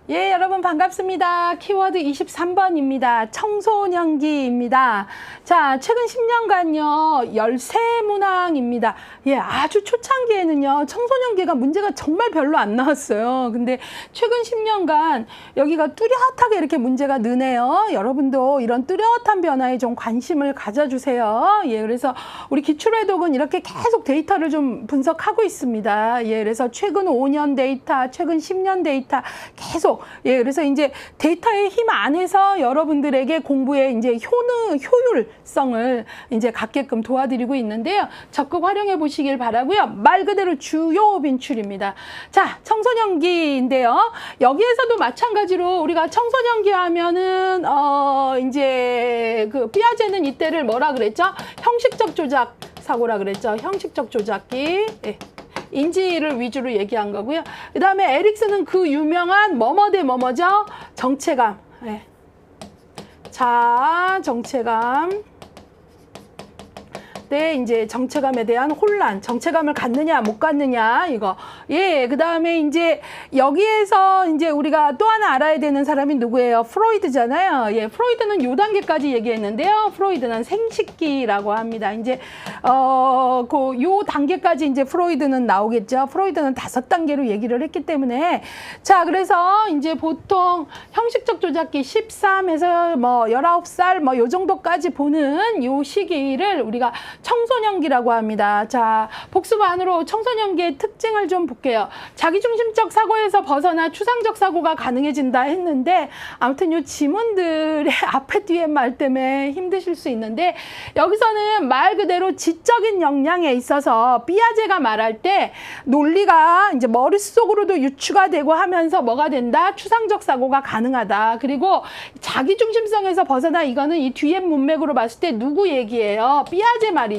예, 여러분 반갑습니다. 키워드 23번입니다. 청소년기입니다. 자, 최근 10년간요, 열세문항입니다. 예, 아주 초창기에는요, 청소년기가 문제가 정말 별로 안 나왔어요. 근데 최근 10년간 여기가 뚜렷하게 이렇게 문제가 느네요. 여러분도 이런 뚜렷한 변화에 좀 관심을 가져주세요. 예, 그래서 우리 기출회독은 이렇게 계속 데이터를 좀 분석하고 있습니다. 예, 그래서 최근 5년 데이터, 최근 10년 데이터 계속 예, 그래서 이제 데이터의 힘 안에서 여러분들에게 공부의 이제 효율성을 이제 갖게끔 도와드리고 있는데요. 적극 활용해 보시길 바라고요. 말 그대로 주요 빈출입니다. 자, 청소년기인데요. 여기에서도 마찬가지로 우리가 청소년기 하면은 이제 그 피아제는 이때를 뭐라 그랬죠? 형식적 조작 사고라 그랬죠. 형식적 조작기. 예. 인지를 위주로 얘기한 거고요. 그 다음에 에릭슨은 그 유명한 뭐뭐 대 뭐뭐죠? 정체감. 네. 자, 정체감. 네, 이제 정체감에 대한 혼란, 정체감을 갖느냐 못 갖느냐 이거. 예, 그 다음에 이제 여기에서 이제 우리가 또 하나 알아야 되는 사람이 누구예요? 프로이드잖아요. 예, 프로이드는 요 단계까지 얘기했는데요. 프로이드는 생식기라고 합니다. 이제 요 단계까지 이제 프로이드는 나오겠죠. 프로이드는 5단계로 얘기를 했기 때문에 자, 그래서 이제 보통 형식적 조작기 13에서 뭐 19살 뭐 요 정도까지 보는 요 시기를 우리가 청소년기라고 합니다. 자, 복습 안으로 청소년기의 특징을 좀 볼게요. 자기중심적 사고에서 벗어나 추상적 사고가 가능해진다 했는데 아무튼 요 지문들의 앞에 뒤에 말 때문에 힘드실 수 있는데 여기서는 말 그대로 지적인 역량에 있어서 피아제가 말할 때 논리가 이제 머릿속으로도 유추가 되고 하면서 뭐가 된다? 추상적 사고가 가능하다. 그리고 자기중심성에서 벗어나 이거는 이 뒤에 문맥으로 봤을 때 누구 얘기예요? 피아제 말이죠.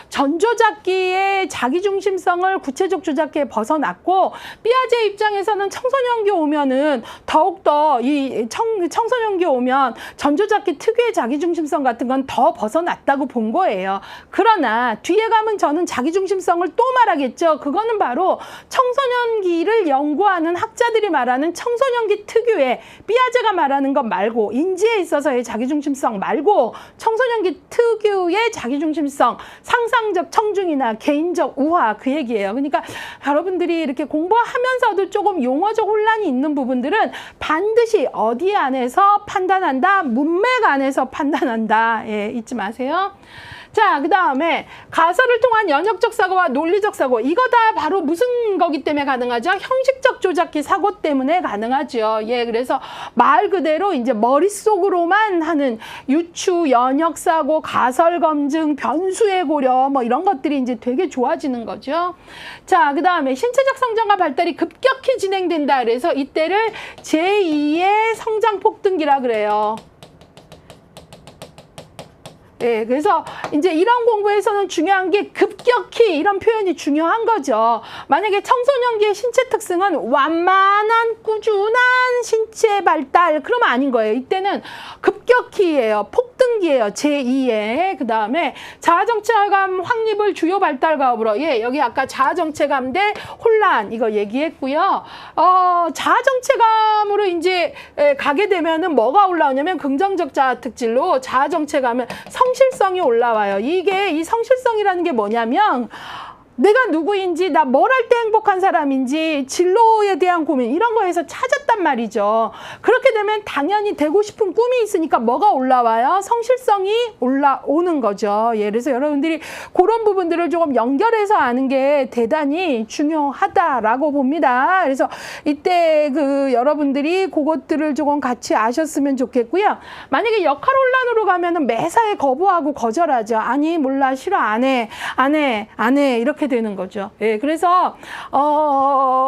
전조작기의 자기중심성을 구체적 조작기에 벗어났고 피아제 입장에서는 청소년기 오면은 더욱더 이 청소년기 오면 전조작기 특유의 자기중심성 같은 건 더 벗어났다고 본 거예요. 그러나 뒤에 가면 저는 자기중심성을 또 말하겠죠. 그거는 바로 청소년기를 연구하는 학자들이 말하는 청소년기 특유의 피아제가 말하는 것 말고 인지에 있어서의 자기중심성 말고 청소년기 특유의 자기중심성 상상적 청중이나 개인적 우화 그 얘기예요. 그러니까 여러분들이 이렇게 공부하면서도 조금 용어적 혼란이 있는 부분들은 반드시 어디 안에서 판단한다? 문맥 안에서 판단한다. 예, 잊지 마세요. 자, 그 다음에 가설을 통한 연역적 사고와 논리적 사고 이거 다 바로 무슨 거기 때문에 가능하죠? 형식적 조작기 사고 때문에 가능하죠. 예, 그래서 말 그대로 이제 머릿속으로만 하는 유추, 연역 사고, 가설 검증, 변수의 고려 뭐 이런 것들이 이제 되게 좋아지는 거죠. 자, 그 다음에 신체적 성장과 발달이 급격히 진행된다. 그래서 이때를 제2의 성장 폭등기라 그래요. 예, 그래서 이제 이런 공부에서는 중요한 게 급격히 이런 표현이 중요한 거죠. 만약에 청소년기의 신체 특성은 완만한 꾸준한 신체 발달 그러면 아닌 거예요. 이때는 급격히예요. 폭등기예요. 제2의. 그 다음에 자아정체감 확립을 주요 발달 가업으로 예, 여기 아까 자아정체감 대 혼란 이거 얘기했고요. 자아정체감으로 이제 가게 되면은 뭐가 올라오냐면 긍정적 자아 특질로 자아정체감은 성실성이 올라와요. 이게 이 성실성이라는 게 뭐냐면 내가 누구인지 나 뭘 할 때 행복한 사람인지 진로에 대한 고민 이런 거에서 찾았단 말이죠. 그렇게 되면 당연히 되고 싶은 꿈이 있으니까 뭐가 올라와요? 성실성이 올라오는 거죠. 예, 그래서 여러분들이 그런 부분들을 조금 연결해서 아는 게 대단히 중요하다라고 봅니다. 그래서 이때 그 여러분들이 그것들을 조금 같이 아셨으면 좋겠고요. 만약에 역할 혼란으로 가면은 매사에 거부하고 거절하죠. 아니 몰라 싫어 안 해 이렇게 되는 거죠. 예, 그래서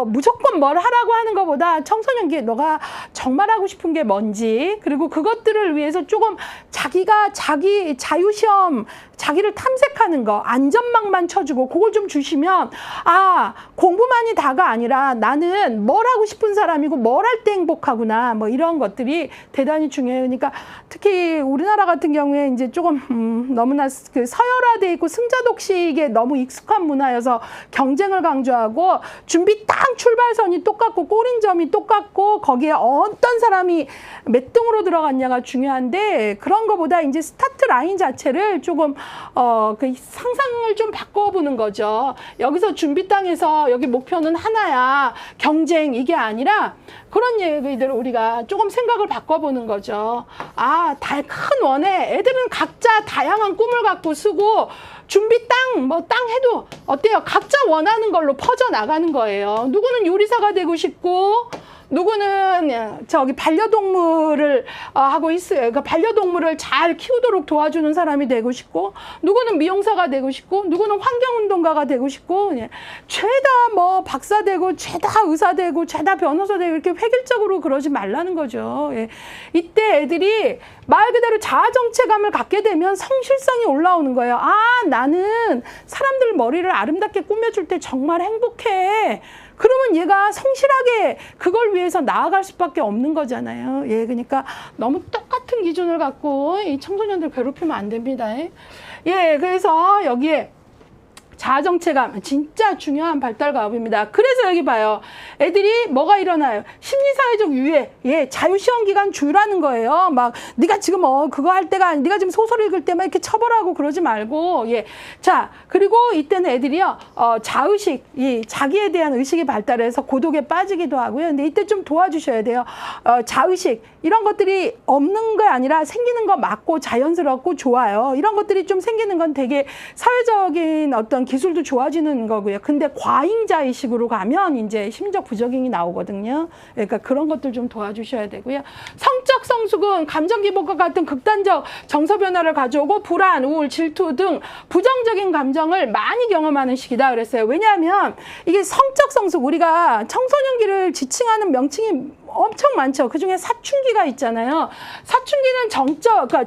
무조건 뭘 하라고 하는 것보다 청소년기에 너가 정말 하고 싶은 게 뭔지 그리고 그것들을 위해서 조금 자기가 자기 자유시험 자기를 탐색하는 거 안전망만 쳐주고 그걸 좀 주시면 아 공부만이 다가 아니라 나는 뭘 하고 싶은 사람이고 뭘 할 때 행복하구나 뭐 이런 것들이 대단히 중요해요. 그러니까 특히 우리나라 같은 경우에 이제 조금 너무나 그 서열화돼 있고 승자독식에 너무 익숙한 문화 변화여서 경쟁을 강조하고 준비 딱 출발선이 똑같고 꼬린점이 똑같고 거기에 어떤 사람이 몇 등으로 들어갔냐가 중요한데 그런 거보다 이제 스타트 라인 자체를 조금 그 상상을 좀 바꿔보는 거죠. 여기서 준비 땅에서 여기 목표는 하나야. 경쟁 이게 아니라 그런 얘기들을 우리가 조금 생각을 바꿔보는 거죠. 아, 큰 원에 애들은 각자 다양한 꿈을 갖고 쓰고 준비 땅, 뭐 땅 해도 어때요? 각자 원하는 걸로 퍼져 나가는 거예요. 누구는 요리사가 되고 싶고 누구는 저기 반려동물을 하고 있어요. 그러니까 반려동물을 잘 키우도록 도와주는 사람이 되고 싶고 누구는 미용사가 되고 싶고 누구는 환경운동가가 되고 싶고 죄다 뭐 박사 되고 죄다 의사 되고 죄다 변호사 되고 이렇게 획일적으로 그러지 말라는 거죠. 예. 이때 애들이 말 그대로 자아정체감을 갖게 되면 성실성이 올라오는 거예요. 아, 나는 사람들 머리를 아름답게 꾸며줄 때 정말 행복해. 그러면 얘가 성실하게 그걸 위해서 나아갈 수밖에 없는 거잖아요. 예, 그러니까 너무 똑같은 기준을 갖고 이 청소년들 괴롭히면 안 됩니다. 예, 그래서 여기에 자아정체감 진짜 중요한 발달 과업입니다. 그래서 여기 봐요. 애들이 뭐가 일어나요? 심리사회적 유해, 예, 자유시험 기간 주라는 거예요. 막 네가 지금 그거 할 때가 아니, 네가 지금 소설 읽을 때만 이렇게 처벌하고 그러지 말고, 예, 자 그리고 이때는 애들이요 자의식, 이 자기에 대한 의식이 발달해서 고독에 빠지기도 하고요. 근데 이때 좀 도와주셔야 돼요. 자의식 이런 것들이 없는 게 아니라 생기는 거 맞고 자연스럽고 좋아요. 이런 것들이 좀 생기는 건 되게 사회적인 어떤 기술도 좋아지는 거고요. 근데 과잉자의식으로 가면 이제 심리적 부적응이 나오거든요. 그러니까 그런 것들 좀 도와주셔야 되고요. 성적 성숙은 감정 기복과 같은 극단적 정서 변화를 가져오고 불안, 우울, 질투 등 부정적인 감정을 많이 경험하는 시기다 그랬어요. 왜냐하면 이게 성적 성숙, 우리가 청소년기를 지칭하는 명칭이 엄청 많죠. 그중에 사춘기가 있잖아요. 사춘기는 그러니까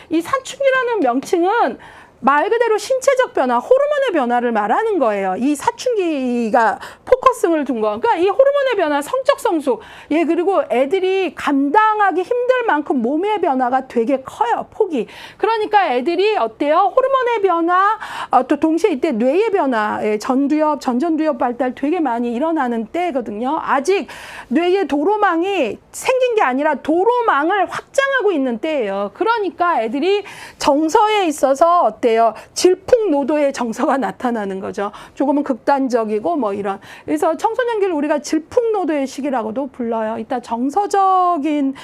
이 사춘기라는 명칭은 말 그대로 신체적 변화, 호르몬의 변화를 말하는 거예요. 이 사춘기가 포커스를 둔 거. 그러니까 이 호르몬의 변화, 성적 성숙, 예, 그리고 애들이 감당하기 힘들 만큼 몸의 변화가 되게 커요, 폭이. 그러니까 애들이 어때요? 호르몬의 변화, 또 동시에 이때 뇌의 변화, 예, 전두엽, 전전두엽 발달 되게 많이 일어나는 때거든요. 아직 뇌의 도로망이 생긴 게 아니라 도로망을 확장하고 있는 때예요. 그러니까 애들이 정서에 있어서 어때요? 질풍노도의 정서가 나타나는 거죠. 조금은 극단적이고 뭐 이런. 그래서 청소년기를 우리가 질풍노도의 시기라고도 불러요. 이따 정서적인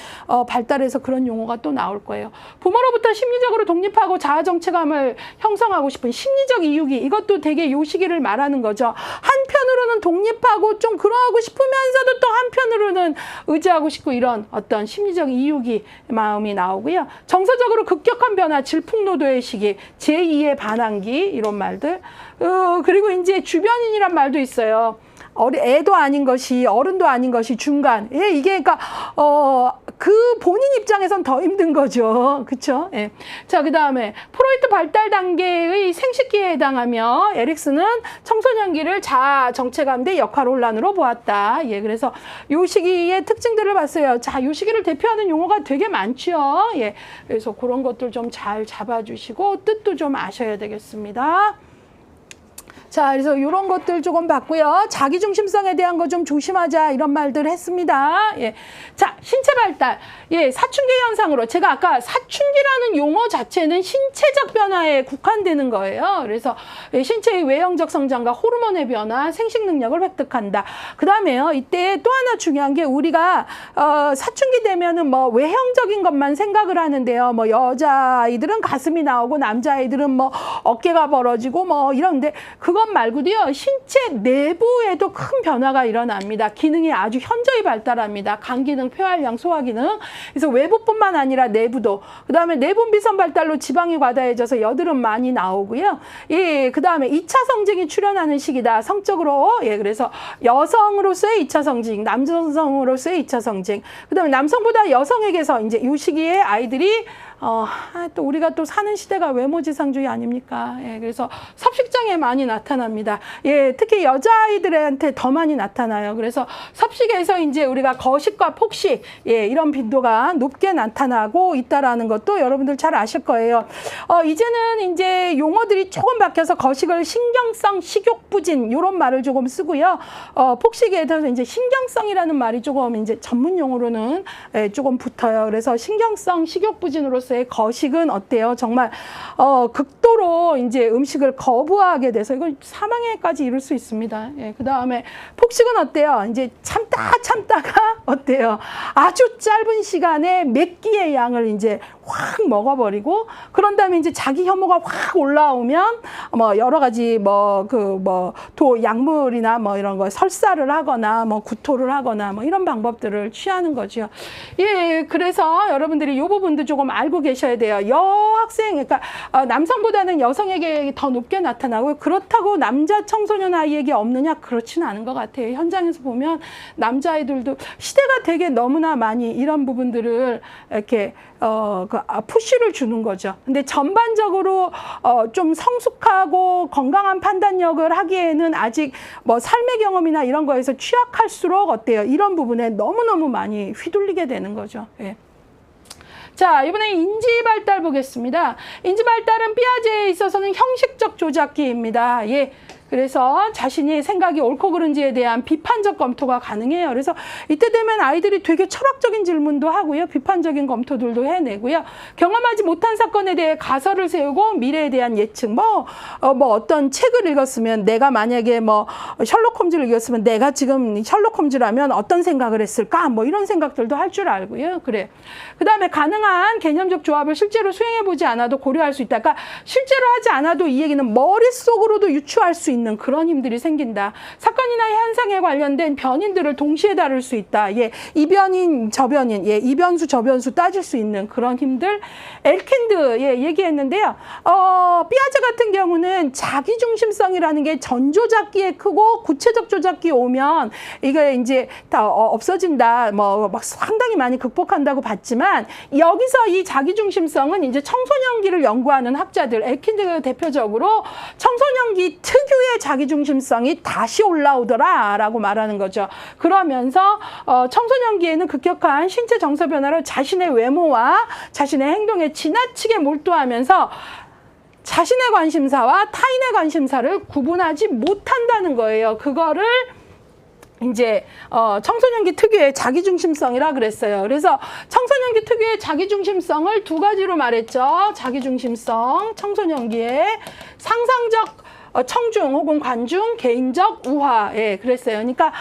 발달에서 그런 용어가 또 나올 거예요. 부모로부터 심리적으로 독립하고 자아정체감을 형성하고 싶은 심리적 이유기, 이것도 되게 요 시기를 말하는 거죠. 한편으로는 독립하고 좀 그러하고 싶으면서도 또 한편으로는 의지하고 싶고 이런 어떤 심리적 이유기 마음이 나오고요. 정서적으로 급격한 변화, 질풍노도의 시기, 제2의 반항기 이런 말들. 그리고 이제 주변인이란 말도 있어요. 애도 아닌 것이 어른도 아닌 것이 중간. 예, 이게 그러니까 그 본인 입장에선 더 힘든 거죠. 그렇죠? 예. 자, 그다음에 프로이트 발달 단계의 생식기에 해당하며 에릭슨은 청소년기를 자아 정체감대 역할 혼란으로 보았다. 예, 그래서 요 시기의 특징들을 봤어요. 자, 요 시기를 대표하는 용어가 되게 많죠. 예. 그래서 그런 것들 좀 잘 잡아 주시고 뜻도 좀 아셔야 되겠습니다. 자, 그래서 이런 것들 조금 봤고요. 자기중심성에 대한 거 좀 조심하자 이런 말들 했습니다. 예. 자, 신체 발달. 예, 사춘기 현상으로 제가 아까 사춘기라는 용어 자체는 신체적 변화에 국한되는 거예요. 그래서 신체의 외형적 성장과 호르몬의 변화, 생식 능력을 획득한다. 그다음에요. 이때 또 하나 중요한 게 우리가 사춘기 되면은 뭐 외형적인 것만 생각을 하는데요. 뭐 여자아이들은 가슴이 나오고 남자아이들은 뭐 어깨가 벌어지고 뭐 이런데 그것 말고도요, 신체 내부에도 큰 변화가 일어납니다. 기능이 아주 현저히 발달합니다. 간 기능, 폐활량, 소화 기능. 그래서 외부뿐만 아니라 내부도. 그 다음에 내분비선 발달로 지방이 과다해져서 여드름 많이 나오고요. 예, 그 다음에 2차 성징이 출현하는 시기다. 성적으로. 예, 그래서 여성으로서의 2차 성징, 남성으로서의 2차 성징. 그 다음에 남성보다 여성에게서 이제 이 시기에 아이들이 또 우리가 또 사는 시대가 외모지상주의 아닙니까? 예, 그래서 섭식장애 많이 나타납니다. 예, 특히 여자아이들한테 더 많이 나타나요. 그래서 섭식에서 이제 우리가 거식과 폭식, 예, 이런 빈도가 높게 나타나고 있다라는 것도 여러분들 잘 아실 거예요. 이제는 이제 용어들이 조금 바뀌어서 거식을 신경성 식욕부진 이런 말을 조금 쓰고요. 폭식에 대해서 이제 신경성이라는 말이 조금 이제 전문 용어로는 조금 붙어요. 그래서 신경성 식욕부진으로서의 거식은 어때요? 정말 극도로 이제 음식을 거부하게 돼서 이건 사망에까지 이를 수 있습니다. 예, 그 다음에 폭식은 어때요? 이제 참다가 어때요? 아주 짧은 시간에 몇 끼의 양을 이제 확 먹어버리고 그런 다음에 이제 자기 혐오가 확 올라오면 뭐 여러 가지 약물이나 뭐 이런 거 설사를 하거나 뭐 구토를 하거나 뭐 이런 방법들을 취하는 거죠. 예, 그래서 여러분들이 이 부분도 조금 알고 계셔야 돼요. 여학생, 그러니까 남성보다는 여성에게 더 높게 나타나고 그렇다고 남자 청소년 아이에게 없느냐? 그렇지는 않은 것 같아요. 현장에서 보면 남자아이들도 시대가 되게 너무나 많이 이런 부분들을 이렇게 푸시를 주는 거죠. 근데 전반적으로 좀 성숙하고 건강한 판단력을 하기에는 아직 뭐 삶의 경험이나 이런 거에서 취약할수록 어때요? 이런 부분에 너무너무 많이 휘둘리게 되는 거죠. 예. 자, 이번에 인지 발달 보겠습니다. 인지 발달은 피아제에 있어서는 형식적 조작기입니다. 예. 그래서 자신이 생각이 옳고 그른지에 대한 비판적 검토가 가능해요. 그래서 이때 되면 아이들이 되게 철학적인 질문도 하고요. 비판적인 검토들도 해내고요. 경험하지 못한 사건에 대해 가설을 세우고 미래에 대한 예측, 어떤 책을 읽었으면 내가 만약에 셜록 홈즈를 읽었으면 내가 지금 셜록 홈즈라면 어떤 생각을 했을까? 뭐 이런 생각들도 할 줄 알고요. 그래. 그 다음에 가능한 개념적 조합을 실제로 수행해보지 않아도 고려할 수 있다. 그러니까 실제로 하지 않아도 이 얘기는 머릿속으로도 유추할 수 있는 그런 힘들이 생긴다. 사건이나 현상에 관련된 변인들을 동시에 다룰 수 있다. 예, 이 변인, 저 변인, 예, 이 변수, 저 변수 따질 수 있는 그런 힘들. 엘킨드, 예, 얘기했는데요. 피아제 같은 경우는 자기중심성이라는 게 전조작기에 크고 구체적 조작기 오면 이게 이제 다 없어진다. 막 상당히 많이 극복한다고 봤지만 여기서 이 자기중심성은 이제 청소년기를 연구하는 학자들, 엘킨드 대표적으로 청소년기 특유의 자기중심성이 다시 올라오더라 라고 말하는 거죠. 그러면서 청소년기에는 급격한 신체 정서 변화로 자신의 외모와 자신의 행동에 지나치게 몰두하면서 자신의 관심사와 타인의 관심사를 구분하지 못한다는 거예요. 그거를 이제 청소년기 특유의 자기중심성이라 그랬어요. 그래서 청소년기 특유의 자기중심성을 두 가지로 말했죠. 자기중심성, 청소년기의 상상적 청중 혹은 관중, 개인적 우화, 예, 그랬어요. 그러니까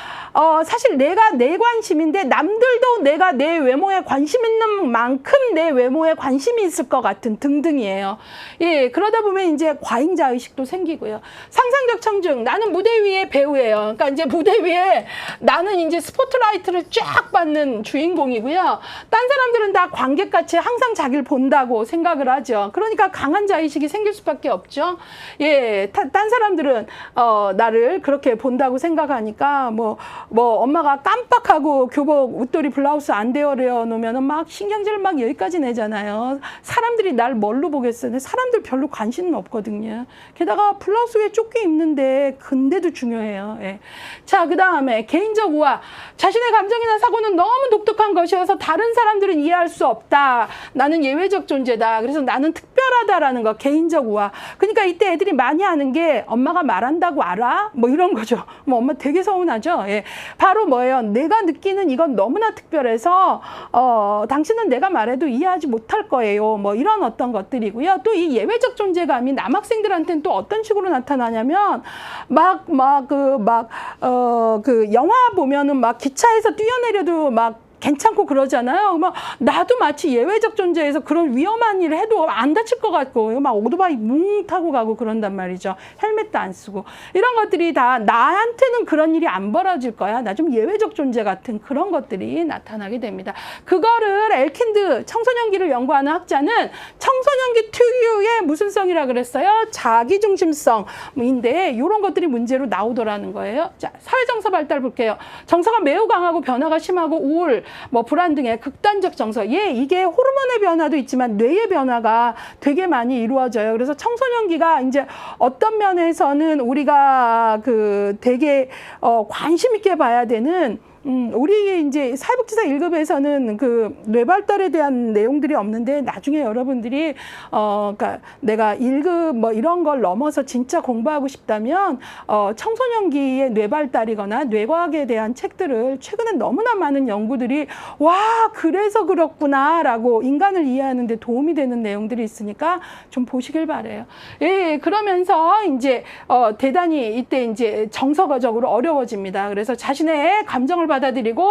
사실 내가 내 관심인데 남들도 내가 내 외모에 관심 있는 만큼 내 외모에 관심이 있을 것 같은 등등이에요. 예, 그러다 보면 이제 과잉자 의식도 생기고요. 상상적 청중, 나는 무대 위의 배우예요. 그러니까 이제 무대 위에 나는 이제 스포트라이트를 쫙 받는 주인공이고요. 딴 사람들은 다 관객같이 항상 자기를 본다고 생각을 하죠. 그러니까 강한 자의식이 생길 수밖에 없죠. 예, 딴 사람들은 나를 그렇게 본다고 생각하니까 엄마가 깜빡하고 교복 웃돌이 블라우스 안 되어려 놓으면 막 신경질 막 여기까지 내잖아요. 사람들이 날 뭘로 보겠어요? 사람들 별로 관심은 없거든요. 게다가 블라우스 위에 조끼 입는데 근데도 중요해요. 예. 자, 그 다음에 개인적 우화. 자신의 감정이나 사고는 너무 독특한 것이어서 다른 사람들은 이해할 수 없다. 나는 예외적 존재다. 그래서 나는 특별하다라는 거. 개인적 우화. 그러니까 이때 애들이 많이 하는 게 엄마가 말한다고 알아? 뭐 이런 거죠. 엄마 되게 서운하죠. 예. 바로 뭐예요? 내가 느끼는 이건 너무나 특별해서 당신은 내가 말해도 이해하지 못할 거예요. 뭐 이런 어떤 것들이고요. 또 이 예외적 존재감이 남학생들한테는 또 어떤 식으로 나타나냐면 영화 보면은 막 기차에서 뛰어내려도 막 괜찮고 그러잖아요. 나도 마치 예외적 존재에서 그런 위험한 일을 해도 안 다칠 것 같고 막 오토바이 뭉 타고 가고 그런단 말이죠. 헬멧도 안 쓰고. 이런 것들이 다 나한테는 그런 일이 안 벌어질 거야. 나 좀 예외적 존재 같은 그런 것들이 나타나게 됩니다. 그거를 엘킨드, 청소년기를 연구하는 학자는 청소년기 특유의 무슨 성이라 그랬어요? 자기중심성인데 이런 것들이 문제로 나오더라는 거예요. 자, 사회정서 발달 볼게요. 정서가 매우 강하고 변화가 심하고 우울, 뭐 불안등의 극단적 정서. 예, 이게 호르몬의 변화도 있지만 뇌의 변화가 되게 많이 이루어져요. 그래서 청소년기가 이제 어떤 면에서는 우리가 그 되게 관심 있게 봐야 되는 우리 이제 사회복지사 1급에서는 그 뇌발달에 대한 내용들이 없는데 나중에 여러분들이 그러니까 내가 1급 뭐 이런 걸 넘어서 진짜 공부하고 싶다면 청소년기의 뇌발달이거나 뇌과학에 대한 책들을 최근에 너무나 많은 연구들이 와 그래서 그렇구나라고 인간을 이해하는 데 도움이 되는 내용들이 있으니까 좀 보시길 바래요. 예, 그러면서 이제 대단히 이때 이제 정서적으로 어려워집니다. 그래서 자신의 감정을 받아들이고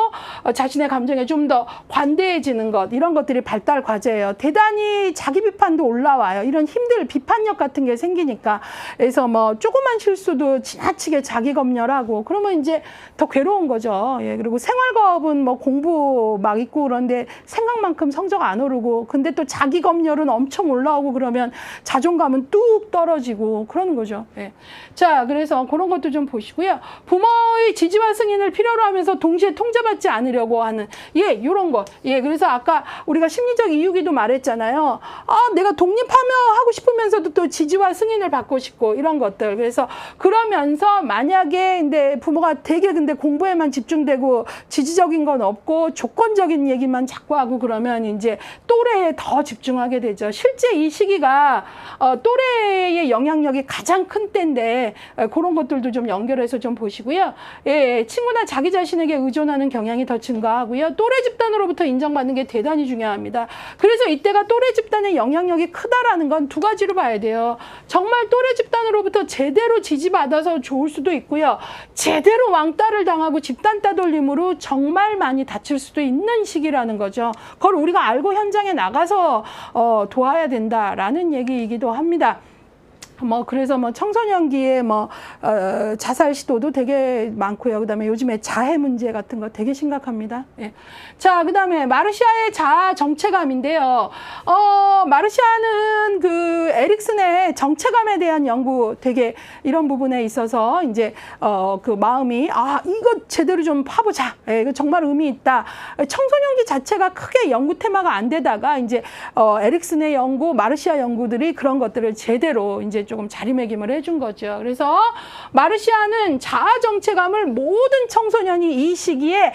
자신의 감정에 좀 더 관대해지는 것 이런 것들이 발달 과제예요. 대단히 자기 비판도 올라와요. 이런 힘들 비판력 같은 게 생기니까 그래서 뭐 조그만 실수도 지나치게 자기 검열하고 그러면 이제 더 괴로운 거죠. 예, 그리고 생활과업은 뭐 공부 막 있고 그런데 생각만큼 성적 안 오르고 근데 또 자기 검열은 엄청 올라오고 그러면 자존감은 뚝 떨어지고 그러는 거죠. 예. 자, 그래서 그런 것도 좀 보시고요. 부모의 지지와 승인을 필요로 하면서 동시에 통제받지 않으려고 하는 요런 거. 예, 그래서 아까 우리가 심리적 이유기도 말했잖아요. 내가 독립하며 하고 싶으면서도 또 지지와 승인을 받고 싶고 이런 것들. 그래서 그러면서 만약에 근데 부모가 되게 근데 공부에만 집중되고 지지적인 건 없고 조건적인 얘기만 자꾸 하고 그러면 이제 또래에 더 집중하게 되죠. 실제 이 시기가 또래의 영향력이 가장 큰 때인데 그런 것들도 좀 연결해서 좀 보시고요. 예, 친구나 자기 자신에게 의존하는 경향이 더 증가하고요. 또래 집단으로부터 인정받는 게 대단히 중요합니다. 그래서 이때가 또래 집단의 영향력이 크다라는 건 두 가지로 봐야 돼요. 정말 또래 집단으로부터 제대로 지지받아서 좋을 수도 있고요. 제대로 왕따를 당하고 집단 따돌림으로 정말 많이 다칠 수도 있는 시기라는 거죠. 그걸 우리가 알고 현장에 나가서 도와야 된다라는 얘기이기도 합니다. 뭐 그래서 뭐 청소년기에 뭐 자살 시도도 되게 많고요. 그다음에 요즘에 자해 문제 같은 거 되게 심각합니다. 예. 자, 그다음에 마르시아의 자아 정체감인데요. 마르시아는 그 에릭슨의 정체감에 대한 연구 되게 이런 부분에 있어서 이제 그 마음이 이거 제대로 좀 파보자. 예, 이거 정말 의미 있다. 청소년기 자체가 크게 연구 테마가 안 되다가 이제 에릭슨의 연구, 마르시아 연구들이 그런 것들을 제대로 이제 조금 자리매김을 해준 거죠. 그래서 마르시아는 자아 정체감을 모든 청소년이 이 시기에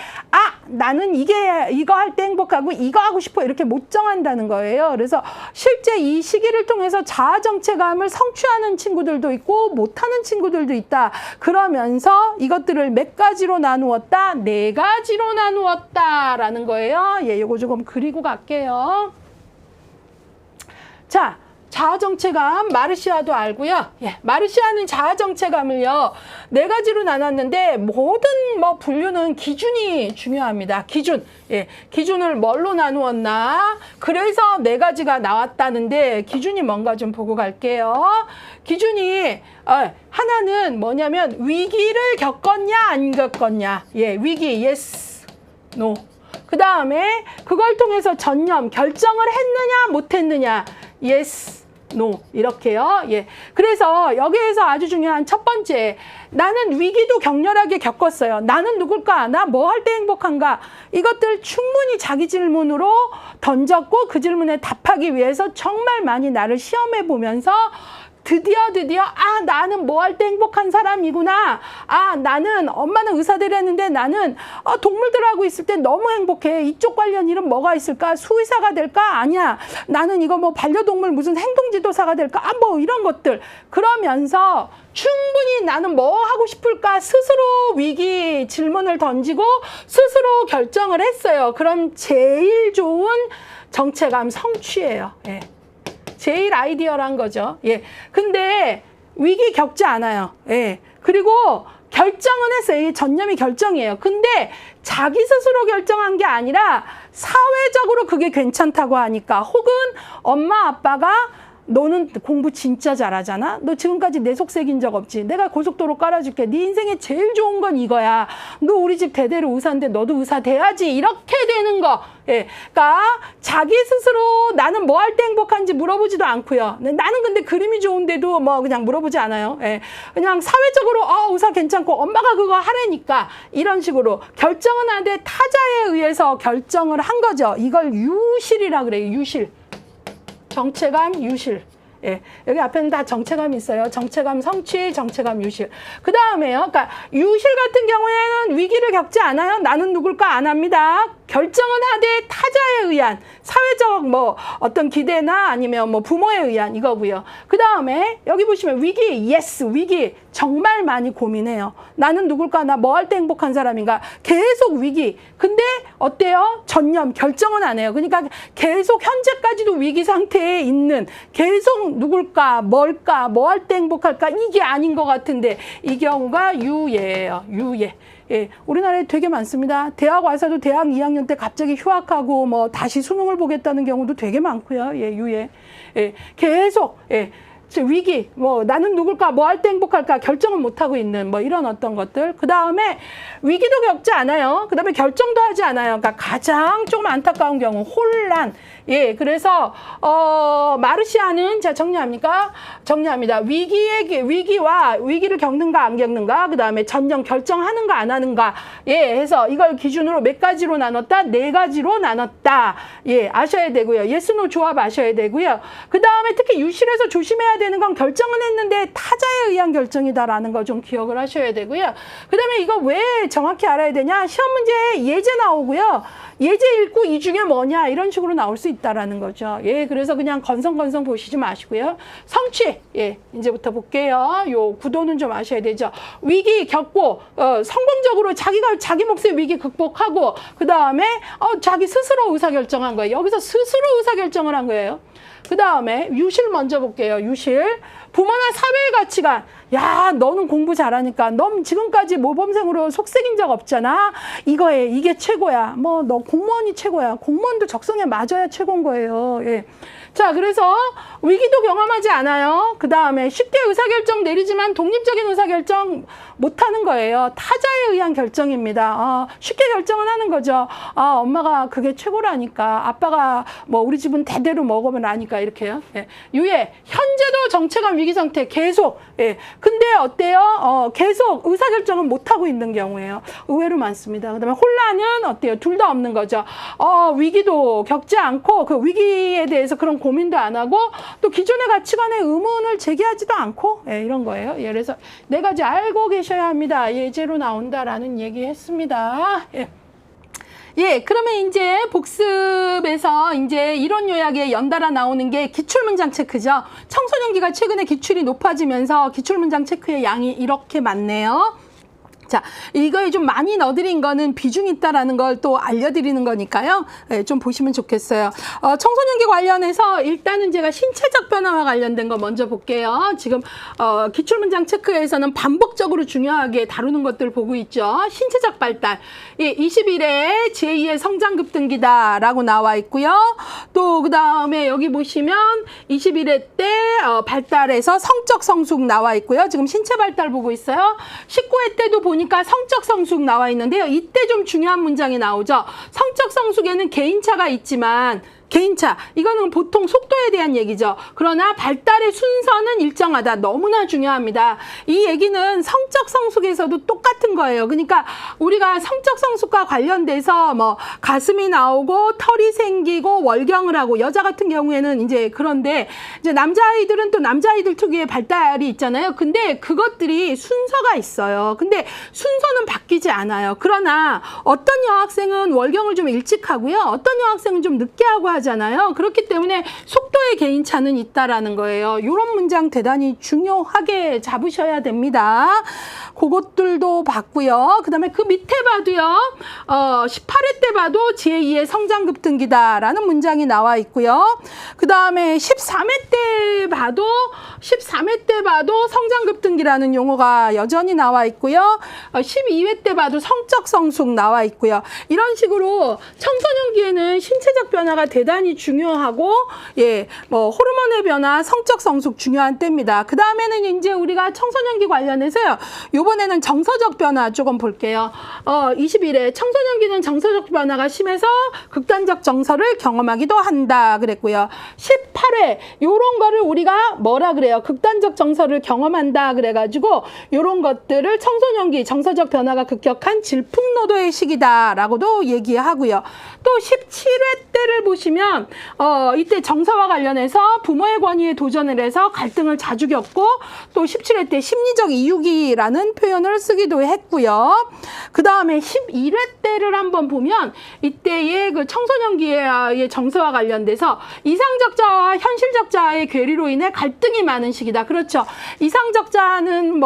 나는 이거 할 때 행복하고 이거 하고 싶어 이렇게 못 정한다는 거예요. 그래서 실제 이 시기를 통해서 자아 정체감을 성취하는 친구들도 있고 못하는 친구들도 있다. 그러면서 이것들을 몇 가지로 나누었다? 4가지로 나누었다라는 거예요. 예, 요거 조금 그리고 갈게요. 자, 자아정체감 마르시아도 알고요. 예, 마르시아는 자아정체감을요 4가지로 나눴는데 모든 뭐 분류는 기준이 중요합니다. 기준. 예, 기준을 뭘로 나누었나? 그래서 4가지가 나왔다는데 기준이 뭔가 좀 보고 갈게요. 기준이 하나는 뭐냐면 위기를 겪었냐 안 겪었냐. 예, 위기 yes, no. 그 다음에 그걸 통해서 전념 결정을 했느냐 못했느냐 yes. no 이렇게요. 예. 그래서 여기에서 아주 중요한 첫 번째, 나는 위기도 격렬하게 겪었어요. 나는 누굴까? 나 뭐 할 때 행복한가? 이것들 충분히 자기 질문으로 던졌고 그 질문에 답하기 위해서 정말 많이 나를 시험해 보면서 드디어 나는 뭐 할 때 행복한 사람이구나. 나는 엄마는 의사들이 했는데 나는 동물들하고 있을 때 너무 행복해. 이쪽 관련 일은 뭐가 있을까? 수의사가 될까? 아니야. 나는 이거 뭐 반려동물 무슨 행동지도사가 될까? 뭐 이런 것들. 그러면서 충분히 나는 뭐 하고 싶을까? 스스로 위기 질문을 던지고 스스로 결정을 했어요. 그럼 제일 좋은 정체감 성취예요. 예. 제일 아이디어란 거죠. 예. 근데 위기 겪지 않아요. 예. 그리고 결정은 했어요. 이게 전념이 결정이에요. 근데 자기 스스로 결정한 게 아니라 사회적으로 그게 괜찮다고 하니까 혹은 엄마 아빠가 너는 공부 진짜 잘하잖아. 너 지금까지 내 속 새긴 적 없지. 내가 고속도로 깔아줄게. 네 인생에 제일 좋은 건 이거야. 너 우리 집 대대로 의사인데 너도 의사 돼야지. 이렇게 되는 거. 예, 그러니까 자기 스스로 나는 뭐 할 때 행복한지 물어보지도 않고요. 나는 근데 그림이 좋은데도 뭐 그냥 물어보지 않아요. 예, 그냥 사회적으로 의사 괜찮고 엄마가 그거 하라니까 이런 식으로 결정은 하되 타자에 의해서 결정을 한 거죠. 이걸 유실이라 그래요. 유실. 정체감, 유실. 예, 여기 앞에는 다 정체감이 있어요. 정체감 성취, 정체감 유실. 그 다음에요. 그러니까 유실 같은 경우에는 위기를 겪지 않아요. 나는 누굴까 안 합니다. 결정은 하되 타자에 의한 사회적 뭐 어떤 기대나 아니면 뭐 부모에 의한 이거고요. 그 다음에 여기 보시면 위기, 예스, 위기 정말 많이 고민해요. 나는 누굴까? 나 뭐 할 때 행복한 사람인가? 계속 위기. 근데 어때요? 전념, 결정은 안 해요. 그러니까 계속 현재까지도 위기 상태에 있는 계속 누굴까? 뭘까? 뭐 할 때 행복할까? 이게 아닌 것 같은데 이 경우가 유예예요. 유예. 예, 우리나라에 되게 많습니다. 대학 와서도 대학 2학년 때 갑자기 휴학하고 뭐 다시 수능을 보겠다는 경우도 되게 많고요. 예, 유예. 예, 계속 예. 위기, 뭐 나는 누굴까, 뭐 할 때 행복할까 결정을 못하고 있는 뭐 이런 어떤 것들. 그 다음에 위기도 겪지 않아요. 그 다음에 결정도 하지 않아요. 그러니까 가장 조금 안타까운 경우 혼란. 예, 그래서 마르시아는 제가 정리합니까? 정리합니다. 위기와 위기를 겪는가 안 겪는가, 그 다음에 전형 결정하는가 안 하는가. 예, 해서 이걸 기준으로 몇 가지로 나눴다? 4가지로 나눴다. 예, 아셔야 되고요. 예스노 조합 아셔야 되고요. 그 다음에 특히 유실에서 조심해야 되는 건 결정은 했는데 타자에 의한 결정이다라는 거 좀 기억을 하셔야 되고요. 그 다음에 이거 왜 정확히 알아야 되냐? 시험 문제에 예제 나오고요. 예제 읽고 이 중에 뭐냐 이런 식으로 나올 수 있다라는 거죠. 예, 그래서 그냥 건성건성 보시지 마시고요. 성취, 예, 이제부터 볼게요. 요 구도는 좀 아셔야 되죠. 위기 겪고 성공적으로 자기 몫의 위기 극복하고 그 다음에 자기 스스로 의사결정한 거예요. 여기서 스스로 의사결정을 한 거예요. 그 다음에 유실 먼저 볼게요. 유실. 부모나 사회의 가치관. 야, 너는 공부 잘하니까 넌 지금까지 모범생으로 속색인 적 없잖아. 이게 최고야. 뭐 너 공무원이 최고야. 공무원도 적성에 맞아야 최고인 거예요. 예. 자, 그래서 위기도 경험하지 않아요. 그 다음에 쉽게 의사결정 내리지만 독립적인 의사결정 못하는 거예요. 타자에 의한 결정입니다. 쉽게 결정은 하는 거죠. 엄마가 그게 최고라니까. 아빠가 뭐 우리 집은 대대로 먹으면 아니까 이렇게요. 예. 유예, 현재도 정체감 위기 상태 계속. 예. 근데 어때요? 계속 의사결정은 못하고 있는 경우예요. 의외로 많습니다. 그 다음에 혼란은 어때요? 둘 다 없는 거죠. 위기도 겪지 않고 그 위기에 대해서 그런 고민도 안 하고 또 기존의 가치관에 의문을 제기하지도 않고 예, 이런 거예요. 예, 그래서 4가지 알고 계셔야 합니다. 예제로 나온다라는 얘기 했습니다. 예. 예, 그러면 이제 복습에서 이제 이론 요약에 연달아 나오는 게 기출문장 체크죠. 청소년기가 최근에 기출이 높아지면서 기출문장 체크의 양이 이렇게 많네요. 자, 이거에 좀 많이 넣어드린 거는 비중이 있다라는 걸 또 알려드리는 거니까요. 네, 좀 보시면 좋겠어요. 청소년기 관련해서 일단은 제가 신체적 변화와 관련된 거 먼저 볼게요. 지금 기출문장 체크에서는 반복적으로 중요하게 다루는 것들 보고 있죠. 신체적 발달. 예, 20일에 제2의 성장급등기다라고 나와 있고요. 또 그 다음에 여기 보시면 21회 때 발달에서 성적 성숙 나와 있고요. 지금 신체 발달 보고 있어요. 19회 때도 보니까 성적 성숙 나와 있는데요. 이때 좀 중요한 문장이 나오죠. 성적 성숙에는 개인차가 있지만 개인차, 이거는 보통 속도에 대한 얘기죠. 그러나 발달의 순서는 일정하다. 너무나 중요합니다. 이 얘기는 성적 성숙에서도 똑같은 거예요. 그러니까 우리가 성적 성숙과 관련돼서 뭐 가슴이 나오고 털이 생기고 월경을 하고 여자 같은 경우에는 이제 그런데 이제 남자아이들은 또 남자아이들 특유의 발달이 있잖아요. 근데 그것들이 순서가 있어요. 근데 순서는 바뀌지 않아요. 그러나 어떤 여학생은 월경을 좀 일찍 하고요. 어떤 여학생은 좀 늦게 하고 하잖아요. 그렇기 때문에 속도의 개인차는 있다라는 거예요. 이런 문장 대단히 중요하게 잡으셔야 됩니다. 그것들도 봤고요. 그 다음에 그 밑에 봐도요. 18회 때 봐도 제2의 성장급등기다라는 문장이 나와 있고요. 그 다음에 13회 때 봐도 성장급등기라는 용어가 여전히 나와 있고요. 12회 때 봐도 성적 성숙 나와 있고요. 이런 식으로 청소년기에는 신체적 변화가 대단히 중요하고, 예, 뭐 호르몬의 변화, 성적 성숙 중요한 때입니다. 그 다음에는 이제 우리가 청소년기 관련해서요. 요번에는 정서적 변화 조금 볼게요. 21회 청소년기는 정서적 변화가 심해서 극단적 정서를 경험하기도 한다 그랬고요. 18회 요런 거를 우리가 뭐라 그래요? 극단적 정서를 경험한다 그래가지고 요런 것들을 청소년기 정서적 변화가 급격한 질풍노도의 시기다라고도 얘기하고요. 또 17회 때를 보시면 이때 정서와 관련해서 부모의 권위에 도전을 해서 갈등을 자주 겪고 또 17회 때 심리적 이유기라는 표현을 쓰기도 했고요. 그 다음에 11회 때를 한번 보면 이때의 그 청소년기의 정서와 관련돼서 이상적자와 현실적자의 괴리로 인해 갈등이 많은 시기다. 그렇죠. 이상적자는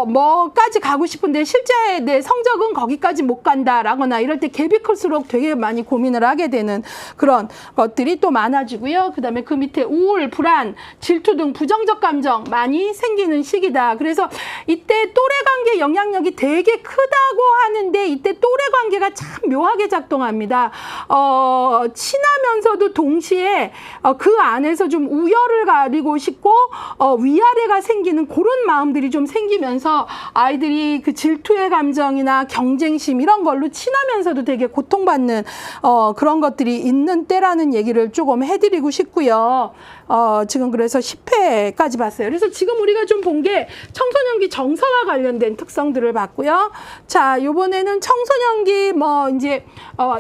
뭐까지 가고 싶은데 실제 내 성적은 거기까지 못 간다라거나 이럴 때 갭이 클수록 되게 많이 고민을 하게 되는 그런 것들이 또 많아지고요. 그 다음에 그 밑에 우울, 불안, 질투 등 부정적 감정 많이 생기는 시기다. 그래서 이때 또래 관계 영향력이 되게 크다고 하는데 이때 또래 관계가 참 묘하게 작동합니다. 친하면서도 동시에 그 안에서 좀 우열을 가리고 싶고 위아래가 생기는 그런 마음들이 좀 생기면서 아이들이 그 질투의 감정이나 경쟁심 이런 걸로 친하면서도 되게 고통받는 그런 것들이 있는 때라는 얘기를 조금 해드리고 싶고요. 지금 그래서 10회까지 봤어요. 그래서 지금 우리가 좀 본 게 청소년기 정서와 관련된 특성들을 봤고요. 자, 요번에는 청소년기 이제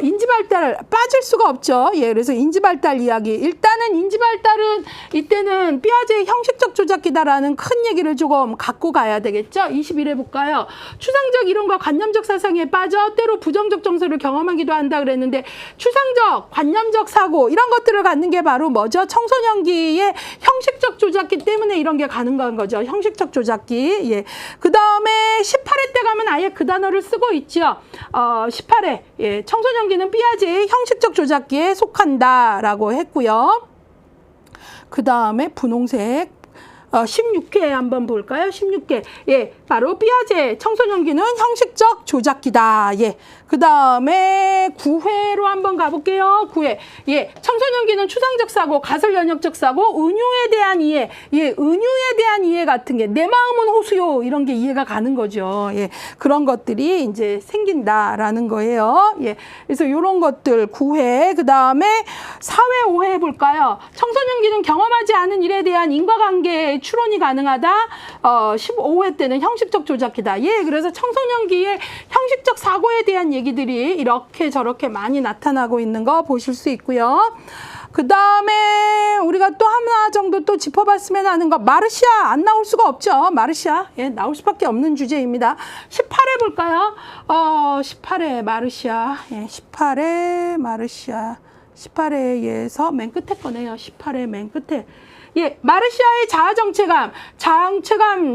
인지발달 빠질 수가 없죠. 예, 그래서 인지발달 이야기. 일단은 인지발달은 이때는 피아제의 형식적 조작기다라는 큰 얘기를 조금 갖고 가야 되겠죠. 21회 볼까요? 추상적 이론과 관념적 사상에 빠져 때로 부정적 정서를 경험하기도 한다 그랬는데 추상적, 관념적 사고 이런 것들을 갖는 게 바로 뭐죠? 청소년기의 형식적 조작기 때문에 이런 게 가능한 거죠. 형식적 조작기. 예. 그 다음에 18회 때 가면 아예 그 단어를 쓰고 있죠. 18회. 예. 청소년기는 피아제의 형식적 조작기에 속한다라고 했고요. 그 다음에 분홍색. 16회 한번 볼까요? 16회. 예, 바로 피아제 청소년기는 형식적 조작기다. 예. 그 다음에 9회로 한번 가볼게요. 9회. 예, 청소년기는 추상적 사고, 가설 연역적 사고, 은유에 대한 이해. 예, 은유에 대한 이해 같은 게 내 마음은 호수요. 이런 게 이해가 가는 거죠. 예, 그런 것들이 이제 생긴다라는 거예요. 예, 그래서 이런 것들 9회. 그 다음에 4회, 5회 볼까요? 청소년기는 경험하지 않은 일에 대한 인과관계 추론이 가능하다. 15회 때는 형식적 조작기다. 예, 그래서 청소년기의 형식적 사고에 대한 얘기들이 이렇게 저렇게 많이 나타나고 있는 거 보실 수 있고요. 그 다음에 우리가 또 하나 정도 또 짚어봤으면 하는 거 마르시아 안 나올 수가 없죠. 마르시아. 예, 나올 수밖에 없는 주제입니다. 18회 볼까요? 18회 마르시아. 예, 18회 마르시아. 18회에서 맨 끝에 거네요. 18회 맨 끝에. 예, 마르시아의 자아 정체감,